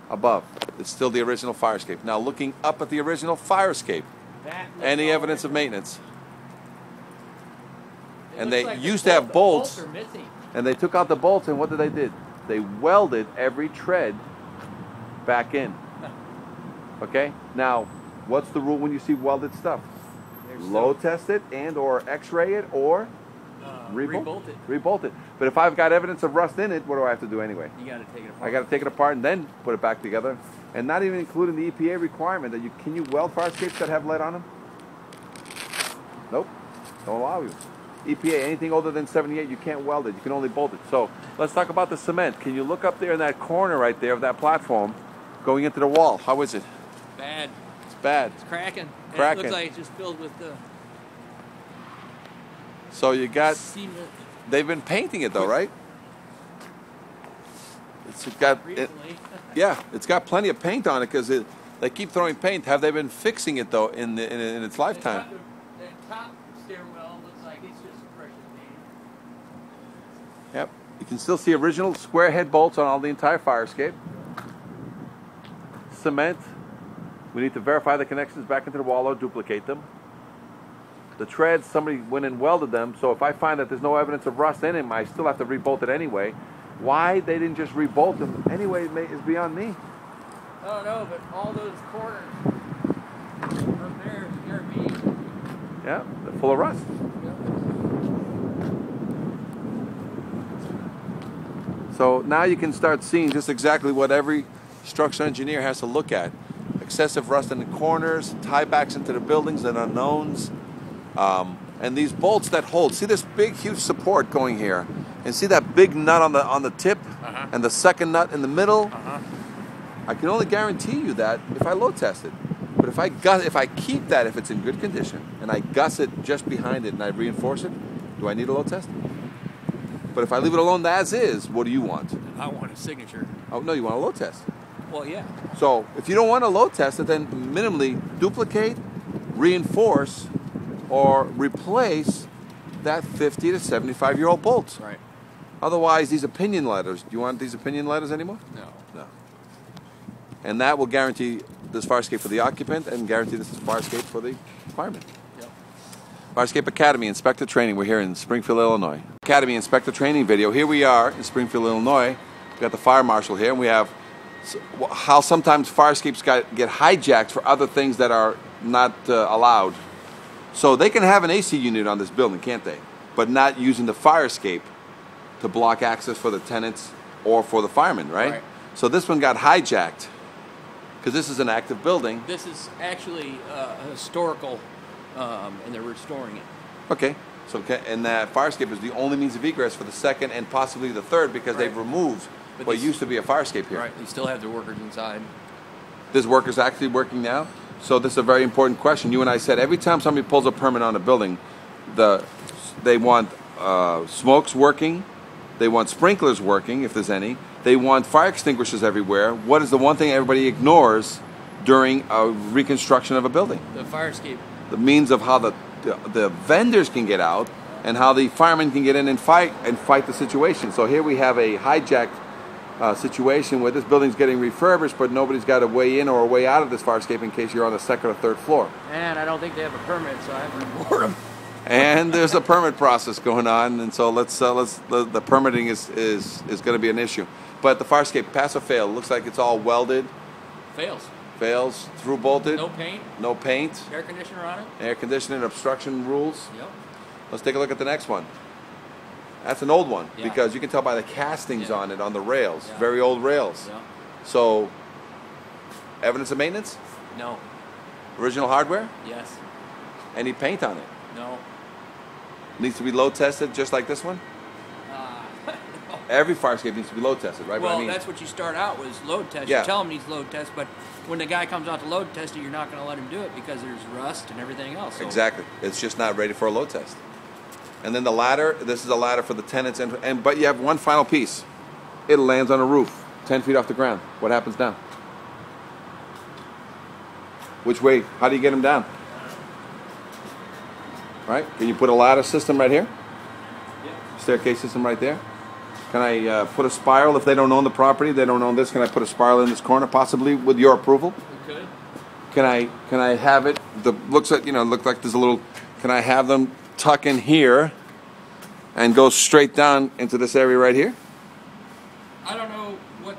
above. It's still the original fire escape. Now, looking up at the original fire escape, any evidence of maintenance? And they used to have bolts, and they took out the bolts, and what did they do? They welded every tread back in. Okay? Now, what's the rule when you see welded stuff? Load test it and or x-ray it or rebolt it. Rebolt it. But if I've got evidence of rust in it, what do I have to do anyway? You got to take it apart. I got to take it apart and then put it back together. And not even including the EPA requirement that can you weld fire escapes that have lead on them? Nope. Don't allow you. EPA, anything older than 78, you can't weld it. You can only bolt it. So let's talk about the cement. Can you look up there in that corner right there of that platform going into the wall? How is it? Bad. It's bad. It's cracking. Cracking. It looks like it's just filled with the So you got, cement. they've been painting it though, right? It's got, yeah, it's got plenty of paint on it because they keep throwing paint. Have they been fixing it though in its lifetime? The top stairwell looks like it's just freshly painted. Yep. You can still see original square head bolts on all the entire fire escape. Cement. We need to verify the connections back into the wall or duplicate them. The treads, somebody went and welded them, so if I find that there's no evidence of rust in them, I still have to rebolt it anyway. Why they didn't just rebolt them anyway is beyond me. I don't know, but all those corners up there scare me. Yeah, they're full of rust. So now you can start seeing just exactly what every structural engineer has to look at. Excessive rust in the corners, tiebacks into the buildings and unknowns. And these bolts that hold, see this big huge support going here, and see that big nut on the tip, and the second nut in the middle. I can only guarantee you that if I load test it. But if I keep that, if it's in good condition, and I gusset just behind it and I reinforce it, do I need a load test? But if I leave it alone as is, what do you want? I want a signature. Oh no, you want a load test. Well, yeah. So if you don't want to load test it, then minimally duplicate, reinforce, or replace that 50 to 75-year-old bolt. Right. Otherwise, these opinion letters, do you want these opinion letters anymore? No. No. And that will guarantee this fire escape for the occupant and guarantee this is fire escape for the fireman. Yep. Fire Escape Academy Inspector Training. We're here in Springfield, Illinois. Academy Inspector Training video. Here we are in Springfield, Illinois. We've got the fire marshal here, and we have how sometimes fire escapes get hijacked for other things that are not allowed. So they can have an AC unit on this building, can't they? But not using the fire escape to block access for the tenants or for the firemen, right? So this one got hijacked because this is an active building. This is actually historical, and they're restoring it. Okay. So and that fire escape is the only means of egress for the second and possibly the third because they've removed what used to be a fire escape here. Right. They still have their workers inside. There's workers actually working now. So this is a very important question. You and I said every time somebody pulls a permit on a building, they want smokes working, they want sprinklers working if there's any, they want fire extinguishers everywhere. What is the one thing everybody ignores during a reconstruction of a building? The fire escape. The means of how the vendors can get out and how the firemen can get in and fight the situation. So here we have a hijacked situation where this building's getting refurbished, but nobody's got a way in or a way out of this fire escape in case you're on the second or third floor. And I don't think they have a permit, so I have to report them. And there's a permit process going on, and so the permitting is going to be an issue. But the fire escape, pass or fail, looks like it's all welded. Fails. Fails, through bolted. No paint. No paint. Air conditioner on it. Air conditioning, obstruction rules. Yep. Let's take a look at the next one. That's an old one because you can tell by the castings on it, on the rails. Very old rails. Yeah. So, evidence of maintenance? No. Original hardware? Yes. Any paint on it? No. Needs to be load tested just like this one? No. every fire escape needs to be load tested, right? Well, But I mean, that's what you start out with, is load test. Yeah. You tell him he's load test, but when the guy comes out to load test it, you're not going to let him do it because there's rust and everything else. So. exactly. It's just not ready for a load test. And then the ladder, this is a ladder for the tenants, but you have one final piece. It lands on a roof, 10 feet off the ground. What happens now? Which way? How do you get them down? Right? Can you put a ladder system right here? Yeah. Staircase system right there? Can I put a spiral if they don't own the property? They don't own this. Can I put a spiral in this corner, possibly with your approval? You could. Can I have it? Looks like there's a little. Can I have them tuck in here and go straight down into this area right here? I don't know what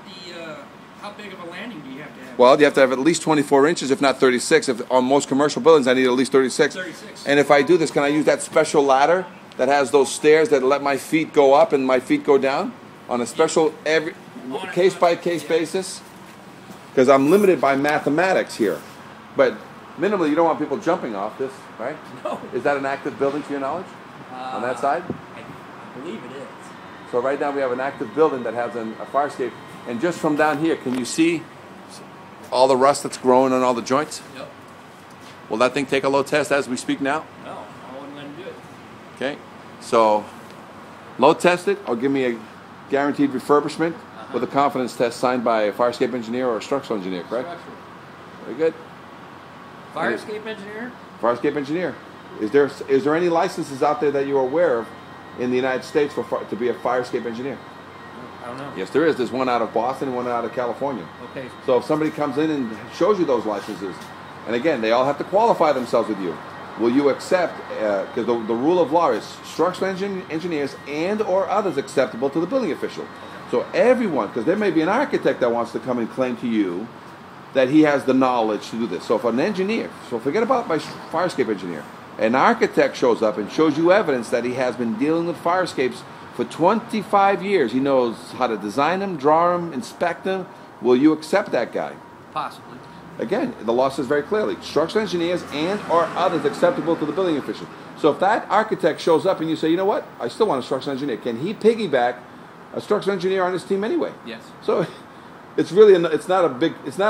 how big of a landing do you have to have? Well, you have to have at least 24 inches, if not 36. If on most commercial buildings, I need at least 36. 36. And if I do this, can I use that special ladder that has those stairs that let my feet go up and my feet go down on a special case by case basis? Because I'm limited by mathematics here. But minimally, you don't want people jumping off this, right? No. Is that an active building to your knowledge? On that side? I believe it is. So right now we have an active building that has a fire escape. And just from down here, can you see all the rust that's growing on all the joints? Yep. Will that thing take a load test as we speak now? No, I wouldn't let him do it. Okay. So load test it, or give me a guaranteed refurbishment with a confidence test signed by a fire escape engineer or a structural engineer, correct? Structural. Very good. Fire escape engineer? Fire escape engineer. Is there any licenses out there that you're aware of in the United States to be a fire escape engineer? I don't know. Yes, there is. There's one out of Boston and one out of California. Okay. So if somebody comes in and shows you those licenses, and again, they all have to qualify themselves with you, will you accept, because the rule of law is structural engineers and or others acceptable to the building official. So everyone, because there may be an architect that wants to come and claim to you that he has the knowledge to do this. So if an engineer, so forget about my fire escape engineer, an architect shows up and shows you evidence that he has been dealing with fire escapes for 25 years. He knows how to design them, draw them, inspect them. Will you accept that guy? Possibly. Again, the law says very clearly, structural engineers and or others acceptable to the building official. So if that architect shows up and you say, you know what, I still want a structural engineer, can he piggyback a structural engineer on his team anyway? Yes. So it's really it's not a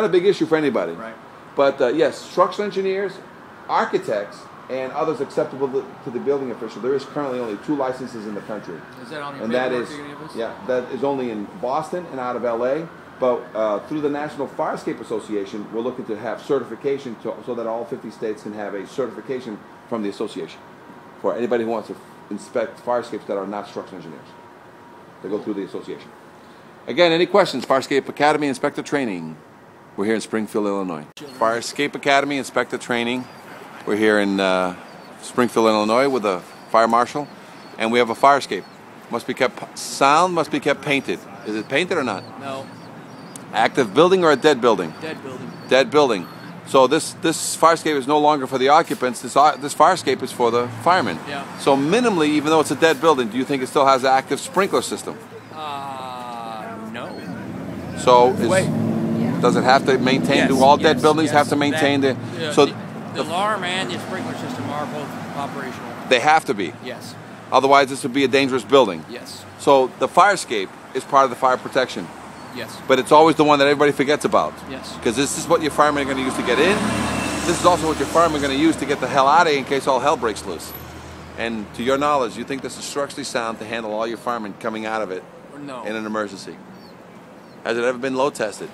big issue for anybody. Right. But yes, structural engineers, architects, and others acceptable to the building official. There is currently only 2 licenses in the country. Is that on your and that paperwork is, you're gonna give us? yeah, that is only in Boston and out of LA. But through the National Fire Escape Association, we're looking to have certification so that all 50 states can have a certification from the association for anybody who wants to inspect fire escapes that are not structural engineers. They go through the association. Again, any questions? Fire Escape Academy Inspector Training. We're here in Springfield, Illinois. Fire Escape Academy Inspector Training. We're here in Springfield, Illinois with a fire marshal, and we have a fire escape. Must be kept sound, must be kept painted. Is it painted or not? No. Active building or a dead building? Dead building. Dead building. So this fire escape is no longer for the occupants. This fire escape is for the firemen. Yeah. So minimally, even though it's a dead building, do you think it still has an active sprinkler system? No. So does it have to maintain? Yes, Do all dead yes, buildings yes. have to maintain That- the alarm and the sprinkler system are both operational. They have to be. Yes. Otherwise, this would be a dangerous building. Yes. So the fire escape is part of the fire protection. Yes. But it's always the one that everybody forgets about. Yes. Because this is what your firemen are going to use to get in. This is also what your firemen are going to use to get the hell out of here in case all hell breaks loose. And to your knowledge, you think this is structurally sound to handle all your firemen coming out of it No. in an emergency? Has it ever been load tested?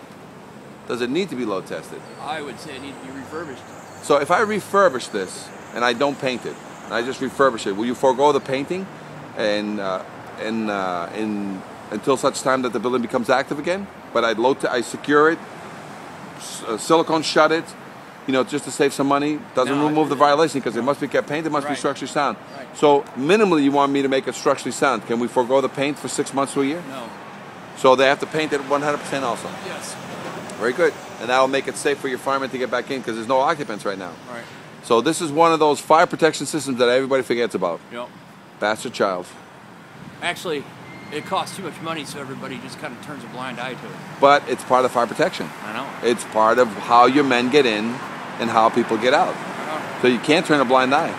Does it need to be load tested? I would say it needs to be refurbished. So if I refurbish this and I don't paint it, and I just refurbish it, will you forego the painting and until such time that the building becomes active again? But I secure it, silicone shut it, just to save some money. Doesn't remove the violation because it must be kept painted, it must be structurally sound. Right. So minimally you want me to make it structurally sound. Can we forego the paint for 6 months to a year? No. So they have to paint it 100% also. Yes. Very good. And that will make it safe for your firemen to get back in because there's no occupants right now. Right. So this is one of those fire protection systems that everybody forgets about. Yep. Bastard child. Actually, it costs too much money, so everybody just kind of turns a blind eye to it. But it's part of fire protection. I know. It's part of how your men get in and how people get out. So you can't turn a blind eye.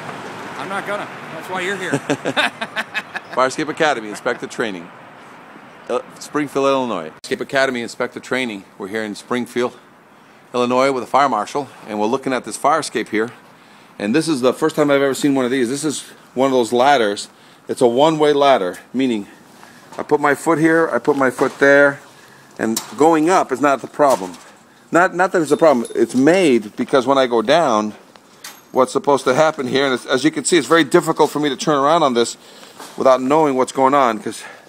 I'm not gonna. That's why you're here. Fire Escape Academy, Inspector Training. Springfield, Illinois. Escape Academy Inspector Training. We're here in Springfield, Illinois with a fire marshal, and we're looking at this fire escape here. And this is the first time I've ever seen one of these. This is one of those ladders. It's a one-way ladder, meaning I put my foot here, I put my foot there, and going up is not the problem. Not that it's a problem. It's made because when I go down, what's supposed to happen here, and as you can see, it's very difficult for me to turn around on this without knowing what's going on,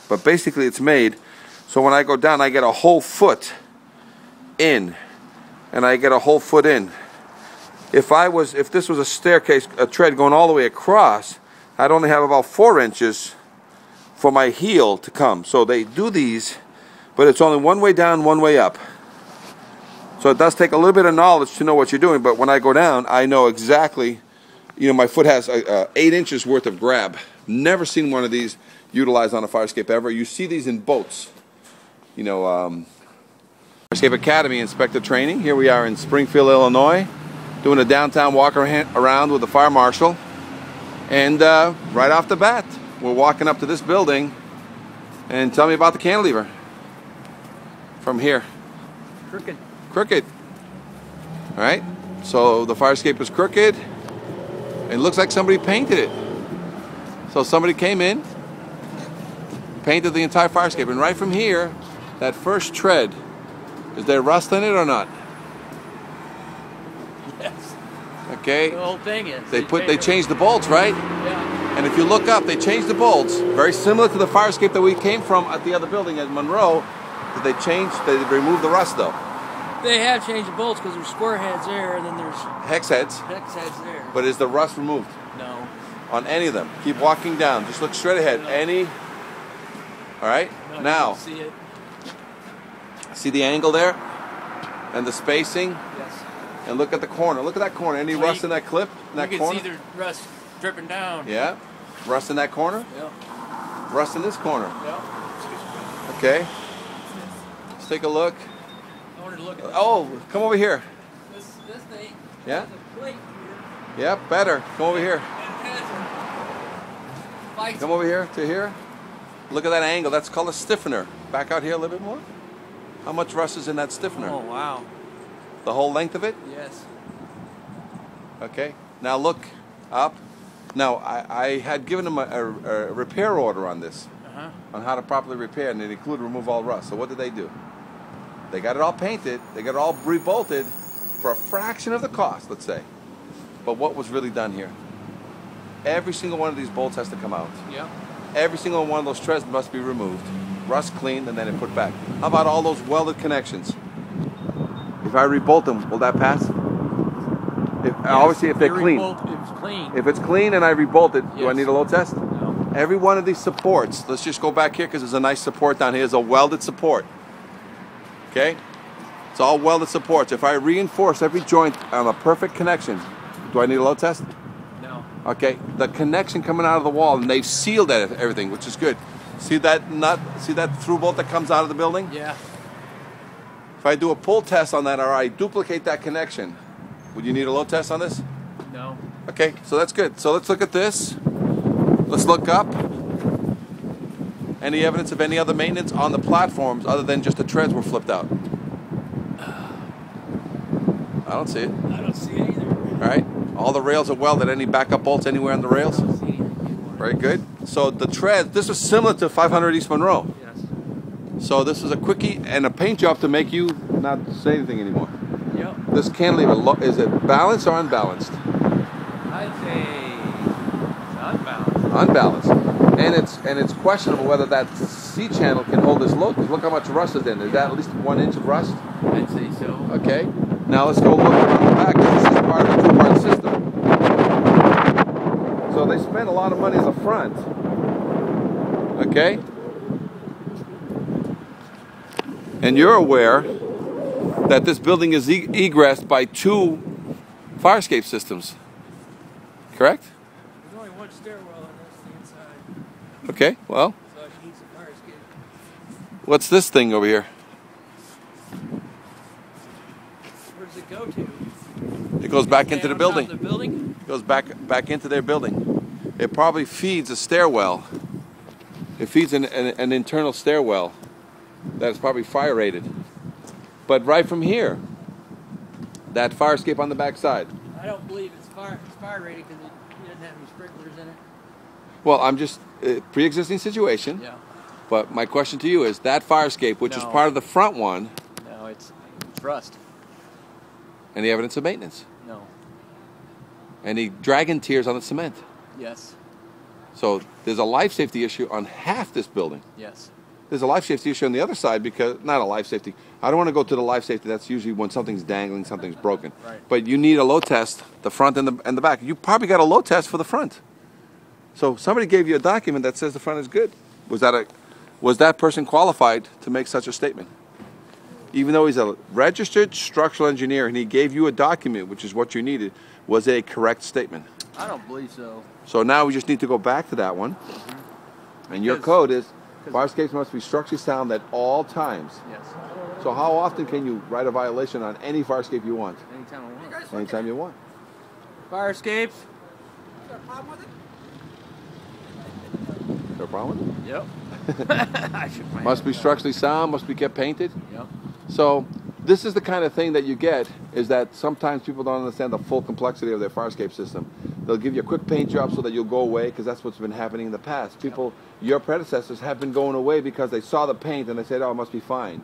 but basically it's made so when I go down I get a whole foot in, and I get a whole foot in. If this was a staircase, a tread going all the way across, I'd only have about 4 inches for my heel to come. So they do these, but it's only one way down, one way up. So it does take a little bit of knowledge to know what you're doing, but when I go down, I know exactly, my foot has 8 inches worth of grab. Never seen one of these utilized on a fire escape ever. You see these in boats. Escape Academy Inspector Training. Here we are in Springfield, Illinois, doing a downtown walk around with the fire marshal. And right off the bat, we're walking up to this building, and tell me about the cantilever from here. Crooked. All right, so the fire escape is crooked. It looks like somebody painted it. So somebody came in, painted the entire fire escape, and right from here, that first tread, is there rust in it or not? Yes. Okay. The whole thing is. They changed the bolts, right? Yeah. And if you look up, they changed the bolts, very similar to the fire escape that we came from at the other building at Monroe. They removed the rust though. They have changed the bolts because there's square heads there, and then there's hex heads. Hex heads there. But is the rust removed? No. On any of them. Keep walking down. Just look straight ahead. No. Any. All right. No, now. You can see it. See the angle there, and the spacing. Yes. And look at the corner. Look at that corner. Any rust in that clip? In that corner? You can see the rust dripping down. Yeah. Rust in that corner? Yeah. Rust in this corner? Yeah. Okay. Let's take a look. I wanted to look at this. Oh, come over here. This thing. Yeah? Has a plate here. Yeah, better. Come over here. And it has a Come over here to here. Look at that angle. That's called a stiffener. Back out here a little bit more. How much rust is in that stiffener? Oh, wow. The whole length of it? Yes. Okay. Now look up. Now, I had given them a repair order on this, on how to properly repair, and it included remove all rust. So what did they do? They got it all painted. They got it all rebolted for a fraction of the cost, let's say. But what was really done here? Every single one of these bolts has to come out. Yeah. Every single one of those treads must be removed, rust cleaned, and then it put back. How about all those welded connections? If I rebolt them, will that pass? Obviously, if they're clean. If it's clean and I rebolt it, do I need a load test? No. Every one of these supports, let's just go back here because there's a nice support down here. It's a welded support. Okay? It's all welded supports. If I reinforce every joint on a perfect connection, do I need a load test? No. Okay, the connection coming out of the wall, and they've sealed everything, which is good. See that nut? See that through bolt that comes out of the building? Yeah. If I do a pull test on that, or I duplicate that connection, would you need a load test on this? No. Okay, so that's good. So let's look at this. Let's look up. Any evidence of any other maintenance on the platforms other than just the treads were flipped out? I don't see it. I don't see it either. All right. All the rails are welded. Any backup bolts anywhere on the rails? Very good. So the treads, this is similar to 500 East Monroe. Yes. So this is a quickie and a paint job to make you not say anything anymore. Yep. This cantilever, is it balanced or unbalanced? I'd say it's unbalanced. Unbalanced. And it's questionable whether that C channel can hold this load, because look how much rust is in. Is that at least 1 inch of rust? I'd say so. Okay. Now let's go look on the back, because this is part of the two-part system. So they spend a lot of money in the front. Okay? And you're aware that this building is egressed by 2 fire escape systems. Correct? There's only one stairwell on this inside. Okay, well. So it needs a fire escape. What's this thing over here? Where does it go to? It goes back into the on top building. of the building? It goes back into their building. It probably feeds a stairwell It feeds an internal stairwell that is probably fire rated. But right from here, that fire escape on the back side. I don't believe it's fire rated because it doesn't have any sprinklers in it. Well, I'm just pre-existing situation. Yeah. But my question to you is that fire escape, which is part of the front one. No, it's rust. Any evidence of maintenance? No. Any dragon tears on the cement? Yes. So there's a life safety issue on half this building. Yes. There's a life safety issue on the other side because, not a life safety, I don't want to go to the life safety, that's usually when something's dangling, something's broken. Right. But you need a load test, the front and the back. You probably got a load test for the front. So somebody gave you a document that says the front is good. Was that person qualified to make such a statement? Even though he's a registered structural engineer and he gave you a document, which is what you needed, was it a correct statement? I don't believe so. So now we just need to go back to that one. Mm-hmm. And your code is, fire escapes must be structurally sound at all times. Yes. So how often can you write a violation on any fire escape you want? Anytime I want. Anytime you want. Fire escapes. Is there a problem with it? Yep. Must be structurally sound, must be kept painted. Yep. So this is the kind of thing that you get, is that sometimes people don't understand the full complexity of their fire escape system. They'll give you a quick paint job so that you'll go away, because that's what's been happening in the past. People, your predecessors have been going away because they saw the paint and they said, oh, it must be fine.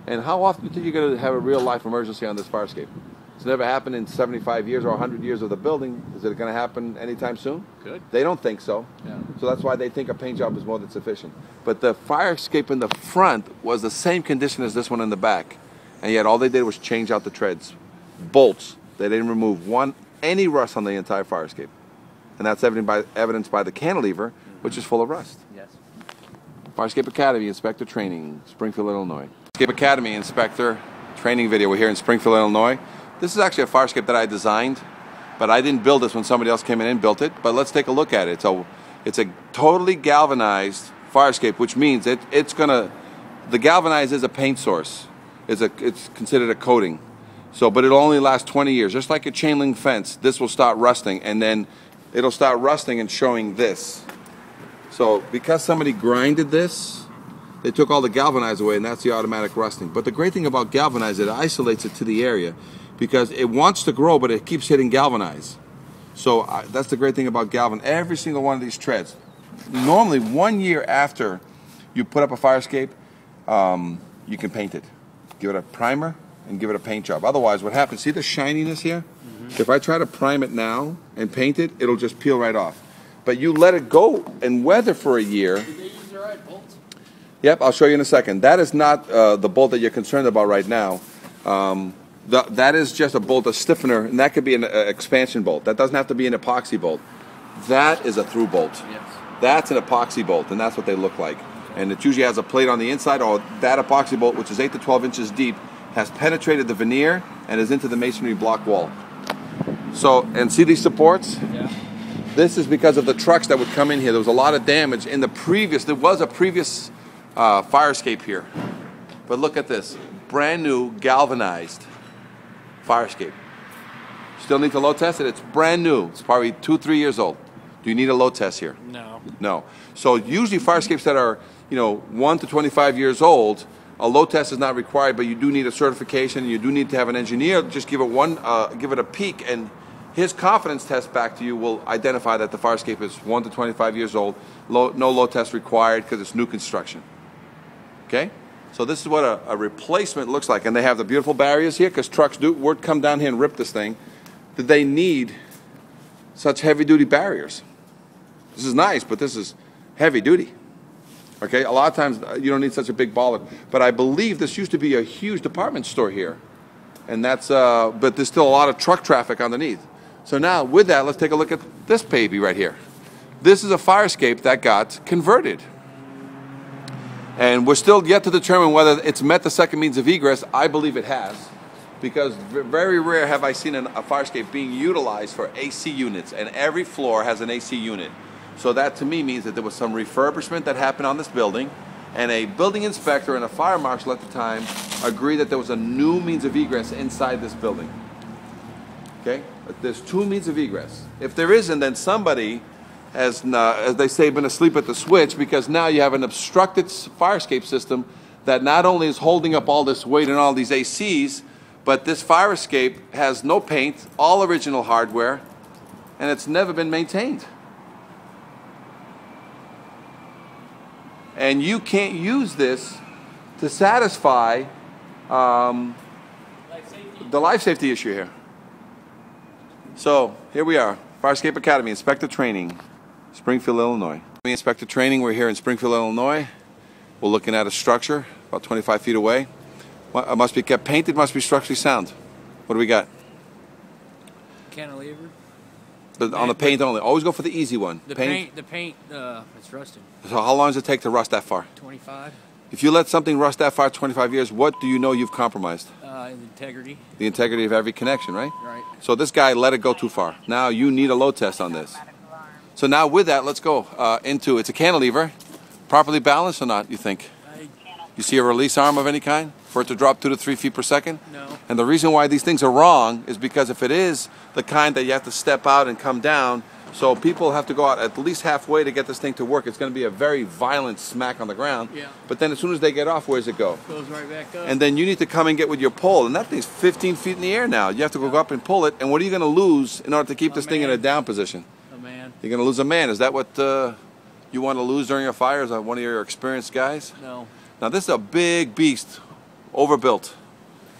And how often do you think you're going to have a real life emergency on this fire escape? It's never happened in 75 years or 100 years of the building. Is it going to happen anytime soon? Good. They don't think so. Yeah. So that's why they think a paint job is more than sufficient. But the fire escape in the front was the same condition as this one in the back. And yet all they did was change out the treads. Bolts. They didn't remove any rust on the entire fire escape. And that's evidenced by the cantilever, which is full of rust. Yes. Fire Escape Academy Inspector Training, Springfield, Illinois. Escape Academy Inspector Training video. We're here in Springfield, Illinois. This is actually a fire escape that I designed, but I didn't build this when somebody else came in and built it. But let's take a look at it. So it's a totally galvanized fire escape, which means the galvanized is a paint source. It's considered a coating. So, but it'll only last 20 years. Just like a chain link fence, this will start rusting, and then it'll start rusting and showing this. So because somebody grinded this, they took all the galvanized away, and that's the automatic rusting. But the great thing about galvanized, it isolates it to the area, because it wants to grow, but it keeps hitting galvanized. So that's the great thing about galvan. Every single one of these treads, normally 1 year after you put up a fire escape, you can paint it. Give it a primer and give it a paint job. Otherwise, what happens, see the shininess here? Mm-hmm. If I try to prime it now and paint it, it'll just peel right off. But you let it go and weather for a year. Did they use the right bolts? Yep, I'll show you in a second. That is not the bolt that you're concerned about right now. That is just a bolt, a stiffener, and that could be an expansion bolt. That doesn't have to be an epoxy bolt. That is a through bolt. Yes. That's an epoxy bolt, and that's what they look like. And it usually has a plate on the inside, or that epoxy bolt, which is 8 to 12 inches deep, has penetrated the veneer and is into the masonry block wall. So, and see these supports? Yeah. This is because of the trucks that would come in here. There was a lot of damage in the previous, there was a previous fire escape here. But look at this, brand new galvanized fire escape. Still need to load test it? It's brand new. It's probably 2-3 years old. Do you need a load test here? No. No. So usually fire escapes that are, 1 to 25 years old, a load test is not required, but you do need a certification. You do need to have an engineer just give it a peek, and his confidence test back to you will identify that the fire escape is 1 to 25 years old. No load test required because it's new construction. Okay? So this is what a replacement looks like, and they have the beautiful barriers here because trucks would come down here and rip this thing. Did they need such heavy-duty barriers? This is nice, but this is heavy-duty. Okay, a lot of times you don't need such a big baller. But I believe this used to be a huge department store here, and that's. But there's still a lot of truck traffic underneath. So now, with that, let's take a look at this baby right here. This is a fire escape that got converted, and we're still yet to determine whether it's met the second means of egress. I believe it has, because very rare have I seen a fire escape being utilized for AC units, and every floor has an AC unit. So that to me means that there was some refurbishment that happened on this building, and a building inspector and a fire marshal at the time agreed that there was a new means of egress inside this building. Okay? But there's two means of egress. If there isn't, then somebody has as they say, been asleep at the switch, because now you have an obstructed fire escape system that not only is holding up all this weight and all these ACs, but this fire escape has no paint, all original hardware, and it's never been maintained. And you can't use this to satisfy the life safety issue here. So here we are, Fire Escape Academy, Inspector Training, Springfield, Illinois. Inspector Training, we're here in Springfield, Illinois. We're looking at a structure about 25 feet away. It must be kept painted, must be structurally sound. What do we got? Cantilever. On the paint only. Always go for the easy one. The paint, it's rusted. So how long does it take to rust that far? 25. If you let something rust that far 25 years, what do you know you've compromised? Integrity. The integrity of every connection, right? Right. So this guy let it go too far. Now you need a load test on this. So now with that, let's go into, it's a cantilever. Properly balanced or not, you think? You see a release arm of any kind for it to drop 2 to 3 feet per second? No. And the reason why these things are wrong is because if it is the kind that you have to step out and come down, so people have to go out at least halfway to get this thing to work, it's going to be a very violent smack on the ground. Yeah. But then as soon as they get off, where's it go? Goes right back up. And then you need to come and get with your pole, and that thing's 15 feet in the air now. You have to go up and pull it, and what are you going to lose in order to keep this thing in a down position? A man. You're going to lose a man. Is that what you want to lose during a fire? Is that one of your experienced guys? No. Now this is a big beast, overbuilt,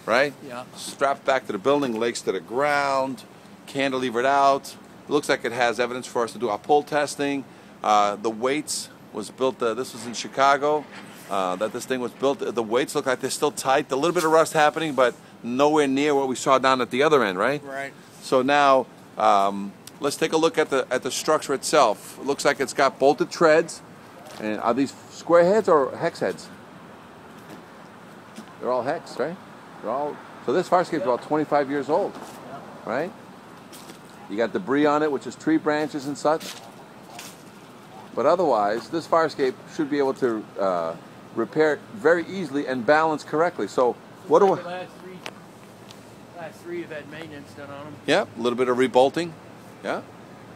right? Yeah. Strapped back to the building, legs to the ground, cantilevered out. It looks like it has evidence for us to do our pull testing. The weights was built, this was in Chicago, that this thing was built. The weights look like they're still tight. A little bit of rust happening, but nowhere near what we saw down at the other end, right? Right. So now, let's take a look at the structure itself. It looks like it's got bolted treads. And are these square heads or hex heads? They're all hex, right? So this fire escape is about 25 years old, right? You got debris on it, which is tree branches and such. But otherwise, this fire escape should be able to repair it very easily and balance correctly. So what do The last three have had maintenance done on them. Yeah, a little bit of rebolting. Yeah.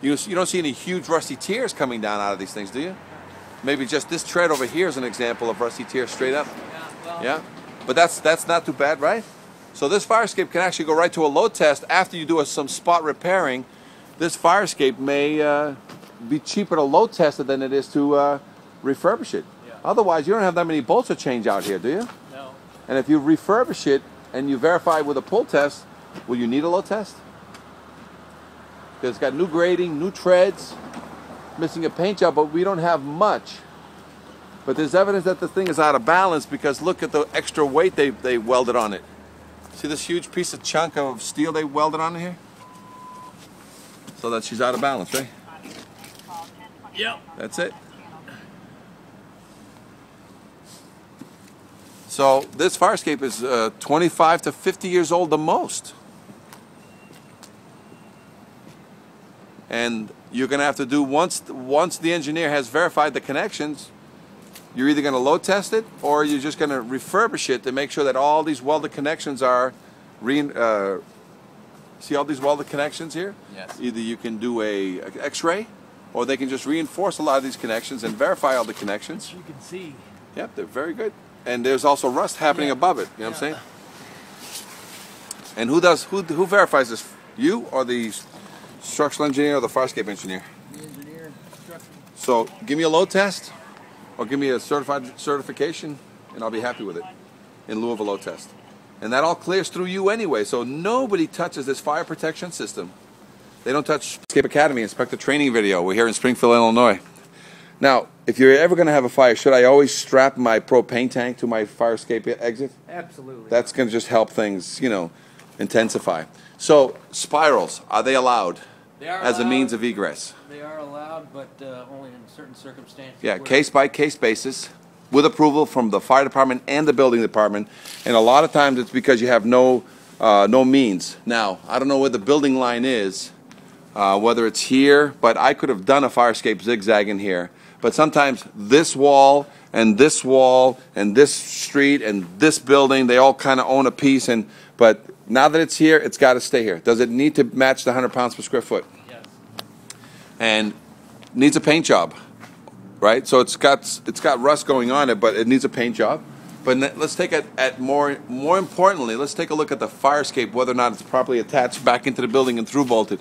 You don't see any huge rusty tears coming down out of these things, do you? Maybe just this tread over here is an example of rusty tears straight up. Yeah. But that's not too bad, right? So this fire escape can actually go right to a load test after you do some spot repairing. This fire escape may be cheaper to load test it than it is to refurbish it. Yeah. Otherwise, you don't have that many bolts to change out here, do you? No. And if you refurbish it and you verify with a pull test, will you need a load test? Because it's got new grading, new treads, missing a paint job, but we don't have much. But there's evidence that the thing is out of balance because look at the extra weight they welded on it. See this huge piece of chunk of steel they welded on here? So that she's out of balance, right? Yep. That's it. So this fire escape is 25 to 50 years old the most. And you're going to have to do, once the engineer has verified the connections, you're either going to load test it or you're just going to refurbish it to make sure that all these welded connections are, see all these welded connections here? Yes. Either you can do a x-ray or they can just reinforce a lot of these connections and verify all the connections. You can see. Yep, they're very good. And there's also rust happening above it, you know what I'm saying? And who verifies this? You or the structural engineer or the fire escape engineer? The engineer, structural. So give me a load test or give me a certification and I'll be happy with it in lieu of a load test. And that all clears through you anyway, so nobody touches this fire protection system. They don't touch Escape Academy Inspector Training video. We're here in Springfield, Illinois. Now, if you're ever going to have a fire, should I always strap my propane tank to my fire escape exit? Absolutely. That's going to just help things, you know, intensify. So, spirals, are they allowed as a means of egress? They are allowed, but only in certain circumstances. Yeah, case-by-case basis, with approval from the fire department and the building department. And a lot of times it's because you have no means. Now, I don't know where the building line is, whether it's here, but I could have done a fire escape zigzag in here. But sometimes this wall and this wall and this street and this building, they all kind of own a piece. But now that it's here, it's got to stay here. Does it need to match the 100 pounds per square foot? Yes. And needs a paint job, right? So it's got rust going on it, but it needs a paint job. But let's take it at more importantly, let's take a look at the fire escape, whether or not it's properly attached back into the building and through bolted.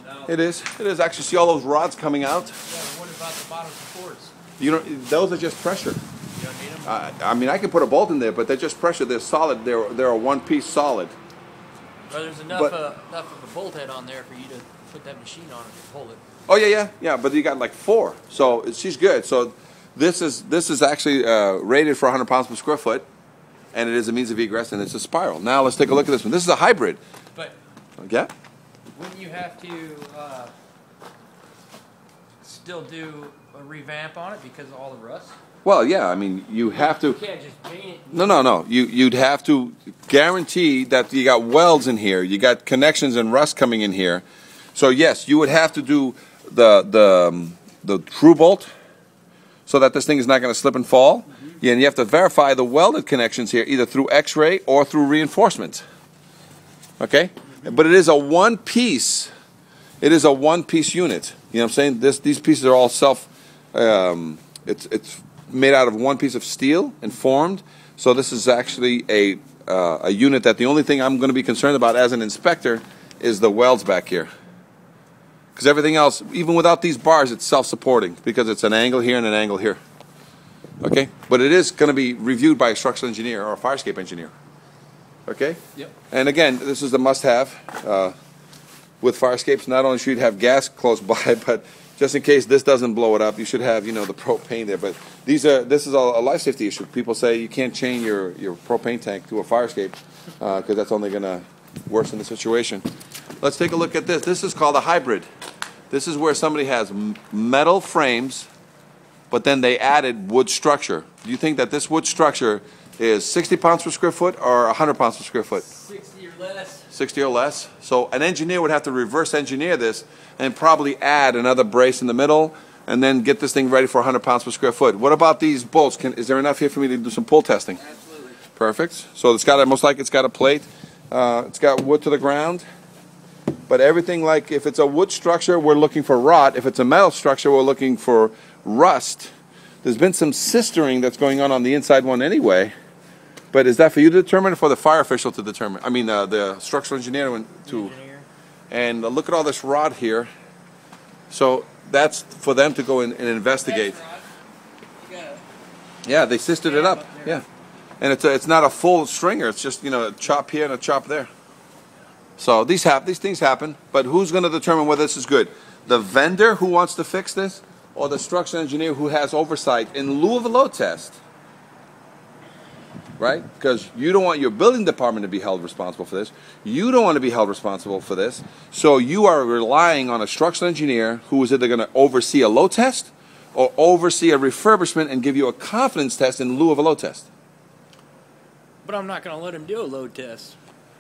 No. It is. Actually, see all those rods coming out? Yeah, what about the bottom supports? You don't. Those are just pressure. You don't need them? I mean, I can put a bolt in there, but they're just pressure. They're solid. They're a one-piece solid. Well, there's enough of a bolt head on there for you to put that machine on it and hold it. Oh yeah. But you got like 4, so she's good. So this is actually rated for 100 pounds per square foot, and it is a means of egress, and it's a spiral. Now let's take a look at this one. This is a hybrid. But yeah. Wouldn't you have to still do a revamp on it because of all the rust? Well, yeah. I mean, you have to. You can't just paint it. No. You'd have to guarantee that you got welds in here, you got connections and rust coming in here. So yes, you would have to do the true bolt, so that this thing is not going to slip and fall. Yeah, and you have to verify the welded connections here, either through X-ray or through reinforcement. Okay, but it is a one-piece. It is a one-piece unit. You know what I'm saying? These pieces are all self. It's made out of one piece of steel and formed. So this is actually a unit that the only thing I'm going to be concerned about as an inspector is the welds back here. Because everything else, even without these bars, it's self-supporting because it's an angle here and an angle here. Okay? But it is going to be reviewed by a structural engineer or a fire escape engineer. Okay? Yep. And again, this is the must-have with fire escapes. Not only should you have gas close by, but just in case this doesn't blow it up, you should have, the propane there. But this is a life safety issue. People say you can't chain your propane tank to a fire escape because that's only going to worsen the situation. Let's take a look at this. This is called a hybrid. This is where somebody has metal frames, but then they added wood structure. Do you think that this wood structure is 60 pounds per square foot or 100 pounds per square foot? 60 or less. 60 or less. So an engineer would have to reverse engineer this and probably add another brace in the middle and then get this thing ready for 100 pounds per square foot. What about these bolts? Is there enough here for me to do some pull testing? Absolutely. Perfect. So it's got most likely it's got a plate. It's got wood to the ground. But everything, like if it's a wood structure, we're looking for rot. If it's a metal structure, we're looking for rust. There's been some sistering that's going on the inside one anyway. But is that for you to determine or for the fire official to determine? I mean, the structural engineer to. And look at all this rot here. So that's for them to go and investigate. Yeah, they sisted it up. Yeah, and it's not a full stringer. It's just a chop here and a chop there. So these things happen. But who's going to determine whether this is good? The vendor who wants to fix this, or the structural engineer who has oversight in lieu of a load test? Right? Because you don't want your building department to be held responsible for this. You don't want to be held responsible for this. So you are relying on a structural engineer who is either going to oversee a load test or oversee a refurbishment and give you a confidence test in lieu of a load test. But I'm not going to let him do a load test.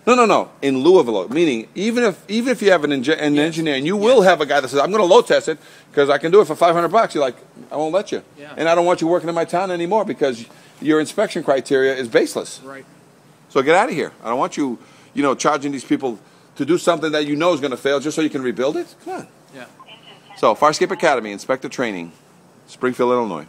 No. In lieu of a load. Meaning, even if you have an engineer and you will have a guy that says, I'm going to load test it because I can do it for $500, you're like, I won't let you. Yeah. And I don't want you working in my town anymore because your inspection criteria is baseless. Right. So get out of here. I don't want you, charging these people to do something that is going to fail just so you can rebuild it. Come on. Yeah. So, Fire Escape Academy, Inspector Training, Springfield, Illinois.